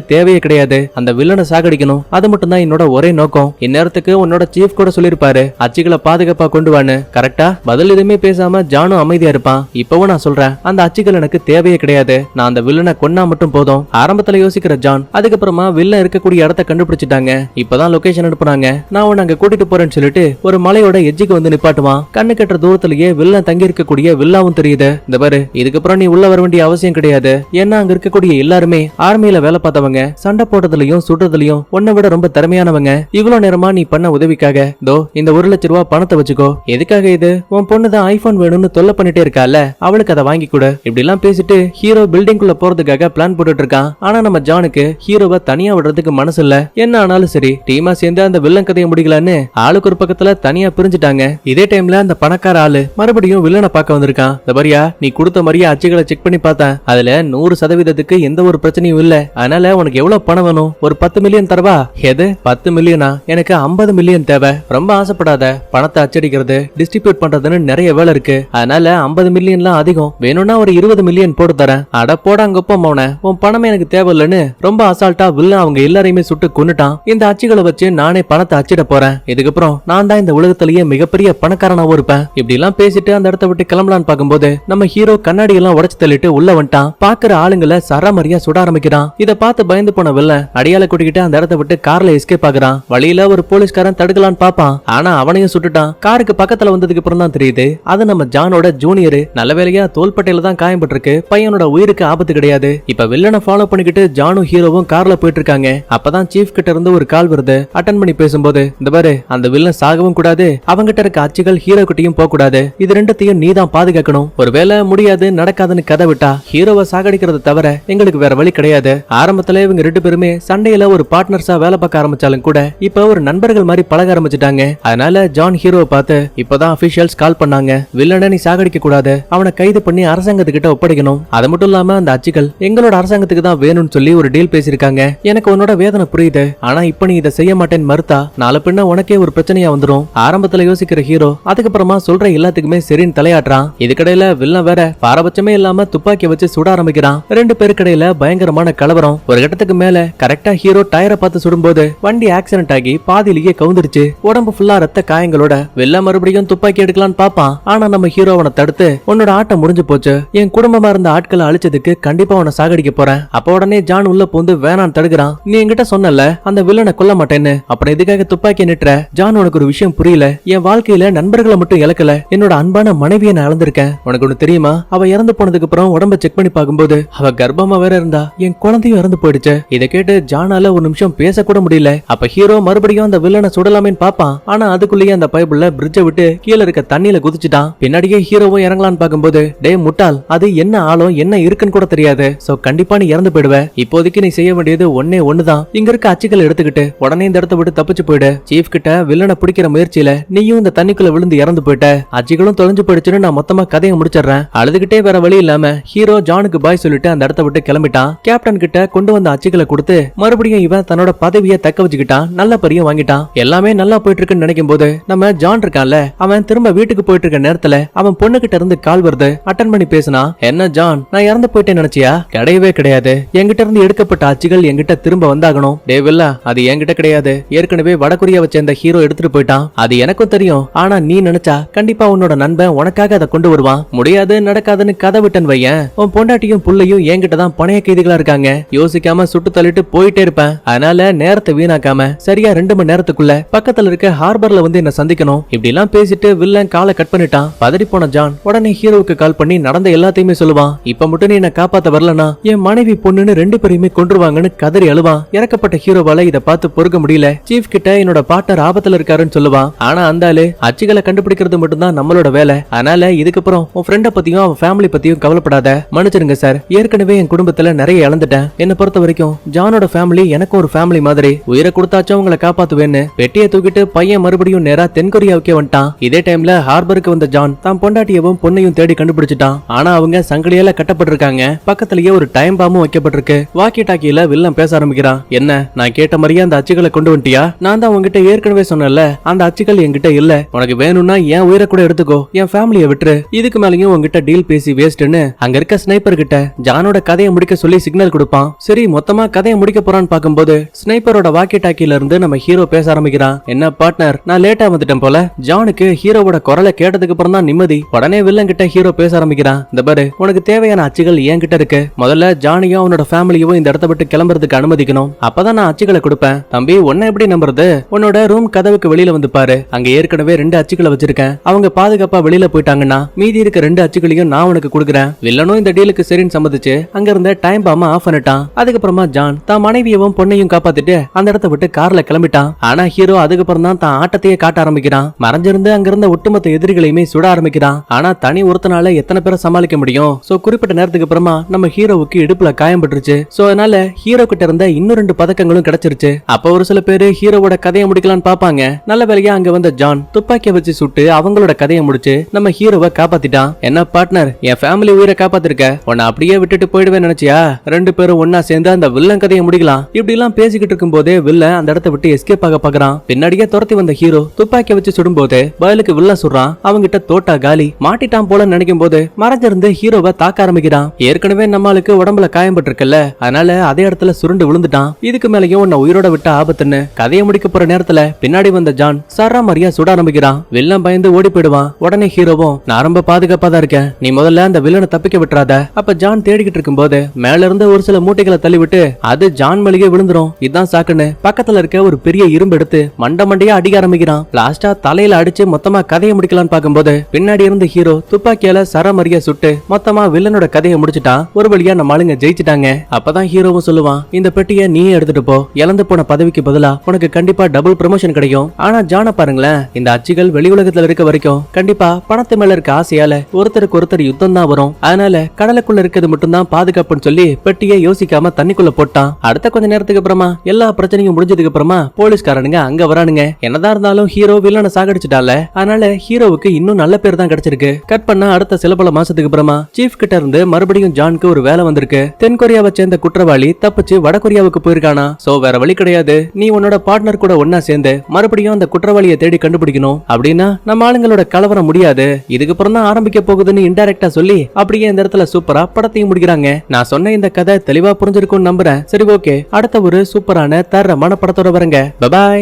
தேவையே கிடையாது, அந்த வில்லனை சாகடிக்கணும், அது மட்டும் தான் என்னோட ஒரே நோக்கம். இந்நேரத்துக்கு உன்னோட சீஃப் கூட சொல்லிருப்பாரு அச்சுகளை பாதுகாப்பா கொண்டு வான்னு. கரெக்டா? பதில் எதுவுமே பேசாம ஜானும் அமைதியா இருப்பான். இப்பவும் நான் சொல்றேன், அந்த அச்சுகள் எனக்கு தேவையே கிடையாது. நான் அந்த வில்லனை கொன்னா மட்டும் போதும். ஆரம்பத்துல யோசிக்கிற ஜான் அதுக்கப்புறமா வில்லன் இருக்கக்கூடிய இடத்த கண்டுபிடிச்சிட்டாங்க. இப்பதான் லொகேஷன் அனுப்புனாங்க. நான் உன்னை அங்க கூட்டிட்டு போறேன்னு சொல்லிட்டு ஒரு மலையோட எஜ்ஜுக்கு வந்து நிப்பாட்டுவான். கண்ணு கட்டுற தூரத்திலேயே வில்லன் தங்கி இருக்கக்கூடிய வில்லாவும் தெரியுது. இந்த பாரு, இதுக்கப்புறம் நீ உள்ள வர வேண்டிய அவசியம் கிடையாது. ஏன்னா அங்க இருக்கக்கூடிய எல்லாருமே ஆர்மியில வேலை பார்த்தவங்க, சண்டை போடுறதுலயும் சுடுறதுலயும் உன்னை விட ரொம்ப திறமையானவங்க. இவ்வளவு நேரமா நீ பண்ண உதவிக்காக இந்த 1 லட்சம் ரூபாய் பணத்தை வச்சுக்கோ. எதுக்காக இது? உன் பொண்ணுதான் ஐபோன் வேணும்னு தொல்லை பண்ணிட்டே இருக்கால, அவளுக்கு அதை வாங்கி கொடு. இப்படி எல்லாம் பேசிட்டு ஹீரோ பில்டிங் குள்ள போறதுக்காக பிளான் போட்டுட்டு இருக்கான். ஆனா நம்ம ஜானுக்கு ஹீரோவை தனியா விடுறதுக்கு மனசு இல்ல. என்ன ஆனாலும் சரி, டீமா சேர்ந்து அந்த வில்லன் கதையை முடிக்கலான்னு ஆளுக்கு ஒரு பக்கத்துல தனியா பிரிஞ்சுட்டாங்க. இதே டைம்ல அந்த பணக்கார ஆளு மறுபடியும் வில்லனை பார்க்க வந்திருக்கான். இந்த மாதிரியா, நீ கொடுத்த மாதிரியா அச்சுகளை செக் பண்ணி பார்த்தேன். அதுல 100% எந்த ஒரு பிரச்சனையும் இல்ல. அதனால உனக்கு எவ்வளவு பணம் வேணும்? ஒரு 10 மில்லியன் தரவா? எது 10 மில்லியனா? எனக்கு 50 மில்லியன் தேவை. ரொம்ப ஆசைப்படாத. பணத்தை அச்சடிக்கிறது, டிஸ்ட்ரிபியூட் பண்றதுன்னு நிறைய வேலை இருக்கு. அதனால 50 மில்லியன்லாம் அதிகம். வேணும்னா ஒரு 20 மில்லியன் போட்டு தரேன். அட போட அங்கப்ப மௌன, உன் பணமே எனக்கு தேவையில்லைன்னு ரொம்ப அசால்ட்டா வில்லன் அவங்க எல்லாரையுமே சுட்டு கொன்னுட்டான். இந்த அச்சுகளை வச்சு நானே பணத்தை அச்சிட போறேன். இதுக்கப்புறம் நான் தான் இந்த உலகத்திலேயே மிகப்பெரிய பணக்காரனாவும் இருப்பேன். இப்படி எல்லாம் பேசிட்டு அந்த இடத்த விட்டு கிளம்பலான்னு பார்க்கும்போது நம்ம ஹீரோ கண்ணாடி எல்லாம் உடைச்சு தள்ளிட்டு உள்ள வந்துட்டான். பாக்குற ஆளுங்களை சரமாரியா சுட ஆரம்பிக்கிறான். இத பார்த்து பயந்து போன வில்லன் அடியால கூட்டிக்கிட்டு அந்த இடத்த விட்டு கார்ல எஸ்கேப் ஆகுறான். வழியில ஒரு போலீஸ்காரன் தடுக்கலான்னு பாப்பான். ஆனா அவனையும் சுட்டுட்டான். காருக்கு பக்கத்துல வந்ததுக்கு அப்புறம் தான் தெரியுது அது நம்ம ஜானோட ஜூனியர். நல்ல வேலையா தோள்பட்டையில தான் காயப்பட்டிருக்கு. பையனோட உயிருக்கு ஆபத்து கிடையாது. இப்ப வில்லனை ஃபாலோ பண்ணிக்கிட்டு ஜானும் ஹீரோவும் கார்ல போயிட்டு இருக்காங்க. அப்பதான் சீஃப் கிட்ட இருந்து ஒரு கால் வருது. அட்டன் பண்ணி பேசும்போது, இந்த பாரு, அந்த வில்லன் சாகவும் கூடாது, அவங்கிட்ட இருக்க அச்சுகள் ஹீரோ கிட்டையும் போக கூடாது. இது ரெண்டத்தையும் நீ தான் பாதுகாக்கணும். ஒருவேளை முடியாது நடக்காதுன்னு கதை விட்டா ஹீரோவை சாகடிக்கிறது தவிர எங்களுக்கு வேற வழி கிடையாது. ஆரம்பத்துல இவங்க 2 பேருமே சண்டையில ஒரு பார்ட்னர்ஸா வேலை பார்க்க ஆரம்பிச்சாலும் கூட இப்ப ஒரு நண்பர்கள் மாதிரி பழக ஆரம்பிச்சுட்டாங்க. அதனால ஜான் ஹீரோவை பார்த்து, இப்பதான் அபிஷியல்ஸ் கால் பண்ணாங்க, வில்லனை நீ சாகடிக்க கூடாது, அவனை கைது பண்ணி அரசாங்கத்துக்கிட்ட ஒப்படைக்கணும். அது மட்டும் இல்லாம அந்த அச்சுகள் எங்களோட அரசாங்கத்துக்கு தான் வேணும்னு சொல்லி ஒரு டீல் பேசிருக்காங்க. எனக்கு உன்னோட வேதனை புரியுது. ஆனா இப்ப நீ இதை செய்ய மாட்டேன்னு மறுத்தா நாளை பின்ன உனக்கே ஒரு பிரச்சனையா வந்துடும். ஆரம்பத்துல யோசிக்கிற ஹீரோ அதுக்கப்புறமா சொல்ற எல்லாத்துக்குமே சரின்னு தலையாட்டுறான். இதுக்கடையில வில்லன் வேற பாரபட்சமே இல்லாம துப்பாக்கி வச்சு சுட ஆரம்பிக்கிறான். 2 பேருக்கிடையில பயங்கரமான கலவரம். ஒரு கட்டத்துக்கு மேல கரெக்டா ஹீரோ டயரை பார்த்து சுடும்போது வண்டி ஆக்சிடென்ட் ஆகி பாதியிலேயே கவுந்துருச்சு. உடம்பு ஃபுல்லா ரத்த காயங்களோட வில்லன் மறுபடியும் துப்பாக்கி எடுக்கலான்னு பாப்பான். ஆனா நம்ம ஹீரோ அவனை தடுத்து, உன்னோட ஆட்டம் முடிஞ்சு போச்சு, என் குடும்பமா இருந்த ஆட்களை அழிச்சதுக்கு கண்டிப்பா அவனை சாகடிக்க போறேன். அப்ப உடனே ஜான் உள்ள பூந்து வேணான்னு தடுக்கிறான். நீ என்கிட்ட சொன்னல அந்த வில்லனை கொல்ல மாட்டேன்னு, அப்புறம் இதுக்காக துப்பாக்கி நிட்டுற? ஜான், உனக்கு ஒரு விஷயம் புரியல. என் வாழ்க்கையில நண்பர்களை மட்டும் இழக்கல, என்னோட அன்பான மனைவியை நான் இழந்திருக்கேன். உனக்கு ஒண்ணு தெரியுமா? அவ இறந்து போனதுக்கு அப்புறம் உடம்ப செக் பண்ணி பார்க்கும்போது அவ கர்ப்பமா வேற இருந்தா. என் குழந்தையும் இறந்து போயிடுச்சு. இதை கேட்டு ஜானால ஒரு நிமிஷம் பேச கூட முடியல. அப்ப ஹீரோ மறுபடியும் அந்த வில்லனை சுடலாமேன்னு பாப்பான். ஆனா அதுக்குள்ளேயே அந்த பைப்புல பிரிட்ஜை விட்டு கீழே இருக்க தண்ணியில குதிச்சுட்டான். பின்னாடியே ஹீரோவும் இறங்கலான்னு பார்க்கும்போது, டே முட்டாள், அது என்ன ஆழம் என்ன இருக்குன்னு கூட தெரியாது. சோ கண்டிப்பா நீ இறந்து போயிடுவ. இப்போதைக்கு நீ செய்ய வேண்டியது ஒன்னே ஒண்ணுதான். இங்க இருக்க அச்சுக்கள் எடுத்துக்கிட்டு உடனே இந்த இடத்த விட்டு தப்பிச்சு போயிடு. சீஃப் கிட்ட வில்லனை பிடிக்கிற முயற்சியில நீயும் இந்த தண்ணிக்குள்ள விழுந்து இறந்து போயிட்ட. அச்சுகளும் தொலைஞ்சு போயிடுச்சுன்னு நான் மொத்தமா கதையை முடிச்சிடுறேன். அழுதுகிட்டே வேற வழி இல்லாம ஹீரோ ஜானுக்கு பாய் சொல்லிட்டு அந்த இடத்த விட்டு கிளம்பிட்டான். கேப்டன் கிட்ட கொண்டு வந்த அச்சுகளை கொடுத்து மறுபடியும் இவன் தன்னோட பதவியை தக்க வச்சுக்கிட்டான். நல்ல பரியும் வாங்கிட்டான். எல்லாமே நல்லா போயிட்டு இருக்குன்னு நினைக்கும் போது நம்ம ஜான் இருக்கான்ல, அவன் திரும்ப வீட்டுக்கு போயிட்டு இருக்க நேரத்துல அவன் பொண்ணு கிட்ட இருந்து கால் வருது. அட்டன் பண்ணி பேசினா, என்ன ஜான், நான் இறந்து போயிட்டேன்னு நினைச்சியா? கிடையவே கிடையாது. என்கிட்ட இருந்து எடுக்கப்பட்ட அச்சுகள் என்கிட்ட திரும்ப வந்தாகணும். டே வில்லா, அது என்கிட்ட கிடையாது. ஏற்கனவே வடகொரியாவை சேர்ந்த ஹீரோ எடுத்துட்டு போயிட்டான். அது எனக்கும் தெரியும். ஆனா நீ நினைச்சா கண்டிப்பா உன்னோட நண்பன் உனக்காக அதை கொண்டு வருவான். முடியாது நடக்காதுன்னு கதை விட்டன் வையன். உன் பொண்டாட்டியும் புள்ளையும் என்கிட்ட தான் பணைய கைதிகளா இருக்காங்க. யோசிக்காம சுட்டு தள்ளிட்டு போயிட்டே இருப்பேன். அதனால நேரத்தை வீணாக்காம சரியா 2 மணி நேரத்துக்குள்ள பக்கத்துல இருக்க ஹார்பர்ல வந்து என்ன சந்திக்கணும். இப்படி எல்லாம் பேசிட்டு வில்லன் காலை கட் பண்ணிட்டான். பதறி போன ஜான் உடனே ஹீரோவுக்கு கால் பண்ணி நடந்த எல்லாத்தையுமே சொல்லுவான். இப்ப மட்டும் நீ என்ன காப்பாத்த வரலனா என் மனைவி பொண்ணுன்னு 2 பேரையுமே கொன்றுவாங்கன்னு கதறி அழுவான். இறக்கப்பட்ட ஹீரோவால இதை பார்த்து பொறுக்க முடியல. சீஃப் கிட்ட என்னோட பார்ட்னர் ஆபத்துல இருக்காருன்னு சொல்லுவான். ஆனா அந்த ஆளு அச்சுகளை கண்டுபிடிக்கிறது மட்டும் தான் நம்மளோட வேலை. அதனால இதுக்கப்புறம் உன் ஃப்ரெண்ட பத்தியும் அவன் ஃபேமிலி பத்தியும் கவலைப்படாத. மன்னிச்சிருங்க சார், ஏற்கனவே என் குடும்பத்துல நிறைய இழந்துட்டேன். என்ன பொறுத்த வரைக்கும் ஜானோட ஃபேமிலி எனக்கு ஒரு ஃபேமிலி மாதிரி. உயிரை கொடுத்தாச்சும் உங்களை காப்பாத்துவேன்னு பெட்டியை தூக்கிட்டு பையன் மறுபடியும் நேரா தென்கொரியாவுக்கே வந்துட்டான். இதே டைம்ல ஹார்பருக்கு வந்த ஜான் தான் பொண்டாட்டியவும் பொண்ணையும் தேடி கண்டுபிடிச்சிட்டான். ஆனா அவங்க சங்கிலியால கட்டப்பட்டிருக்காங்க. பக்கத்திலேயே ஒரு டைம் பாம்பும் வைக்கப்பட்டிருக்கு. வாக்கி டாக்கியில வில்லன் பேச ஆரம்பிக்கிறான். என்ன, நான் கேட்ட மாதிரியே அந்த அச்சுகளை கொண்டு வந்துட்டியா? நான் தான் உங்ககிட்ட ஏற்கனவே சொன்னல, அந்த அச்சுகள் என்கிட்ட இல்ல. உனக்கு வேணும்னா என் உயிரை கூட எடுத்துக்கோ, என் ஃபேமிலியை விட்டுரு. இதுக்கு மேலயும் உங்ககிட்ட டீல் பேசி வேஸ்ட்னு அங்க இருக்க ஸ்னைப்பர் கிட்ட ஜானோட கதையை முடிக்க சொல்லி சிக்னல் கொடுப்பான். சரி, மொத்தமா கதையை முடிக்க போறான்னு பாக்கும்போது ஸ்னைப்பரோட வாக்கி வாக்கி டாக்கில இருந்து நம்ம ஹீரோ பேச ஆரம்பிக்கிறான். என்ன பார்ட்னர், நான் லேட்டா வந்துட்டேன் போல. ஜானுக்கு ஹீரோவோட குரலை கேட்டதுக்கு அப்புறம் தான் நிம்மதி. உடனே வில்லன் கிட்ட ஹீரோ பேச ஆரம்பிக்கிறான். இந்த பாரு, உனக்கு தேவையான அச்சுகள் என்கிட்ட இருக்கு. முதல்ல ஜானியும் அவனோட ஃபேமிலியும் இந்த இடத்த விட்டு கிளம்புறதுக்கு அனுமதிக்கணும். அப்பதான் நான் அச்சுகளை கொடுப்பேன். தம்பி, உன்னை எப்படி நம்புறது? உன்னோட ரூம் கதவுக்கு வெளியில வந்து பாரு. அங்க ஏற்கனவே 2 அச்சுகளை வச்சிருக்கேன். அவங்க பாதுகாப்பா வெளியில போயிட்டாங்கன்னா மீதி இருக்க 2 அச்சுகளையும் நான் உனக்கு கொடுக்குறேன். வில்லனும் இந்த டீலுக்கு சரின்னு சம்மதிச்சு அங்க இருந்த டைம் பாம ஆஃப் பண்ணிட்டான். அதுக்கப்புறமா ஜான் தான் மனைவியவும் பொண்ணையும் காப்பாத்திட்டு அந்த இடத்த விட்டு கார்ல கிளம்பிட்டான். ஆனா ஹீரோ அதுக்கப்புறம் தான் ஆட்டத்தையே காட்ட ஆரம்பிக்கிறான். மறைஞ்சிருந்து அங்க இருந்த ஒட்டுமொத்த எதிரிகளையுமே சுட ஆரம்பிக்கிறான். ஆனா தனி ஒருத்தனால எத்தனை பேரை சமாளிக்க முடியும்? சோ குறிப்பிட்ட நேரத்துக்கு அப்புறமா நம்ம ஹீரோவுக்கு இடுப்புல காயம் பட்டுருச்சு. சோ அதனால ஹீரோ கிட்ட இருந்த இன்னும் 2 பதக்கங்களும் கிடைச்சிருச்சு. அப்ப ஒரு சில பேரு ஹீரோவோட கதையை முடிக்கலான்னு பாப்பாங்க. நல்ல வேலையா அங்க வந்த ஜான் துப்பாக்கிய வச்சு சுட்டு அவங்களோட கதையை முடிச்சு நம்ம ஹீரோவை காப்பாத்திட்டான். என்ன பார்ட்னர், என் ஃபேமிலி உயிரை காப்பாத்திருக்க, உன்னை அப்படியே விட்டுட்டு போயிடுவேன் நினைச்சியா? 2 பேரும் ஒன்னா சேர்ந்து அந்த வில்லன் கதையை முடிக்கலாம். இப்படி எல்லாம் பேசிக்கிட்டு இருக்கும் போதே வில்லன் அந்த இடத்தை விட்டு எஸ்கேப் ஆக பாக்குறான். பின்னாடியே துரத்தி வந்த ஹீரோ துப்பாக்கிய வச்சு சுடும் போது பதிலுக்கு வில்லன் சுடுறான். அவங்கிட்ட தோட்டா காலி மாட்டிட்டான் போல நினைக்கும் போது மறைஞ்சிருந்து ஹீரோவை தாக்க ஆரம்பிக்கிறான். ஏற்கனவே நம்மளுக்கு உடம்புல காயம்பட்டிருக்குல்ல, அதனால அதே இடத்துல சுருண்டு விழுந்துட்டான். இதுக்கு மேலயும் உன்னை உயிரோட விட்ட ஆபத்துன்னு கதையை முடிக்க போற நேரத்துல பின்னாடி வந்த ஜான் சரா மாதிரியா சுட ஆரம்பிக்கிறான். வில்லன் பயந்து ஓடி போயிடுவான். உடனே ஹீரோவும், நான் ரொம்ப பாதுகாப்பா தான் இருக்கேன், நீ முதல்ல அந்த வில்லனை தப்பிக்க விட்டுறாத. அப்ப ஜான் தேடிக்கிட்டு இருக்கும் போது மேல இருந்து ஒரு சில மூட்டைகளை தள்ளி விட்டு அது ஜான் மளிகை விழுந்துரும். இதான் சாக்குன்னு பக்கத்துல இருக்க ஒரு பெரிய இரும்பு எடுத்து மண்டையா அடிக்க ஆரம்பிக்கிறான். லாஸ்டா தலையில அடிச்சு மொத்தமா கதையை முடிக்கலான்னு பாக்கும்போது பின்னாடி இருந்து ஹீரோ துப்பாக்கியால சரமரியா சுட்டு மொத்தமா வில்லனோட கதையை முடிச்சுட்டான். ஒரு வழியா நம்ம ஆளுங்க ஜெயிச்சிட்டாங்க. அப்பதான் ஹீரோவும் சொல்லுவான், இந்த பெட்டியை நீயே எடுத்துட்டு போ. இழந்து போன பதவிக்கு பதிலா உனக்கு கண்டிப்பா டபுள் ப்ரமோஷன் கிடைக்கும். ஆனா ஜான பாருங்களேன், இந்த அச்சுகள் வெளி உலகத்துல இருக்க வரைக்கும் கண்டிப்பா பணத்து மேல இருக்க ஆசையால ஒருத்தருக்கு ஒருத்தர் யுத்தம் தான் வரும். அதனால கடலுக்குள்ள இருக்கிறது மட்டும் தான் பாதுகாப்புன்னு சொல்லி பெட்டியை யோசிக்காம தண்ணிக்குள்ள போட்டான். அடுத்த கொஞ்ச நேரத்துக்கு அப்புறமா எல்லா பிரச்சனையும் முடிஞ்சதுக்கு அப்புறமா போலீஸ்காரனுங்க அங்க வரானுங்க. என்னதான் இருந்தாலும் ஹீரோ வில்லனை சாகடிச்சிட்டால, அதனால ஹீரோவுக்கு இன்னும் நல்ல பேர் தான் கிடைச்சிருக்கு. கட் பண்ண அடுத்த சில பல மாசத்துக்கு அப்புறமா சீஃப் கிட்ட இருந்து மறுபடியும் ஜானுக்கு ஒரு வேலை வந்திருக்கு. தென்கொரியாவை சேர்ந்த குற்றவாளி தப்பிச்சு வடகொரியாவுக்கு போயிருக்கானா. சோ வேற வழி கிடையாது, நீ உன்னோட பார்ட்னர் கூட ஒன்னா சேர்ந்து மறுபடியும் அந்த குற்றவாளியை தேடி கண்டுபிடிக்கணும். அப்படின்னா நம்ம ஆளுங்களோட கலவரம் முடியாது, இதுக்கப்புறம் தான் ஆரம்பிக்க போகுதுன்னு இன்டைரக்டா சொல்லி அப்படியே இந்த இடத்துல சூப்பரா படத்தையும் முடிக்கிறாங்க. நான் சொன்ன இந்த கதை தெளிவா புரிஞ்சிருக்கும்னு நம்புறேன். சரி, ஓகே, அடுத்த ஒரு சூப்பரான தரமான படத்தோட வரங்க. பை.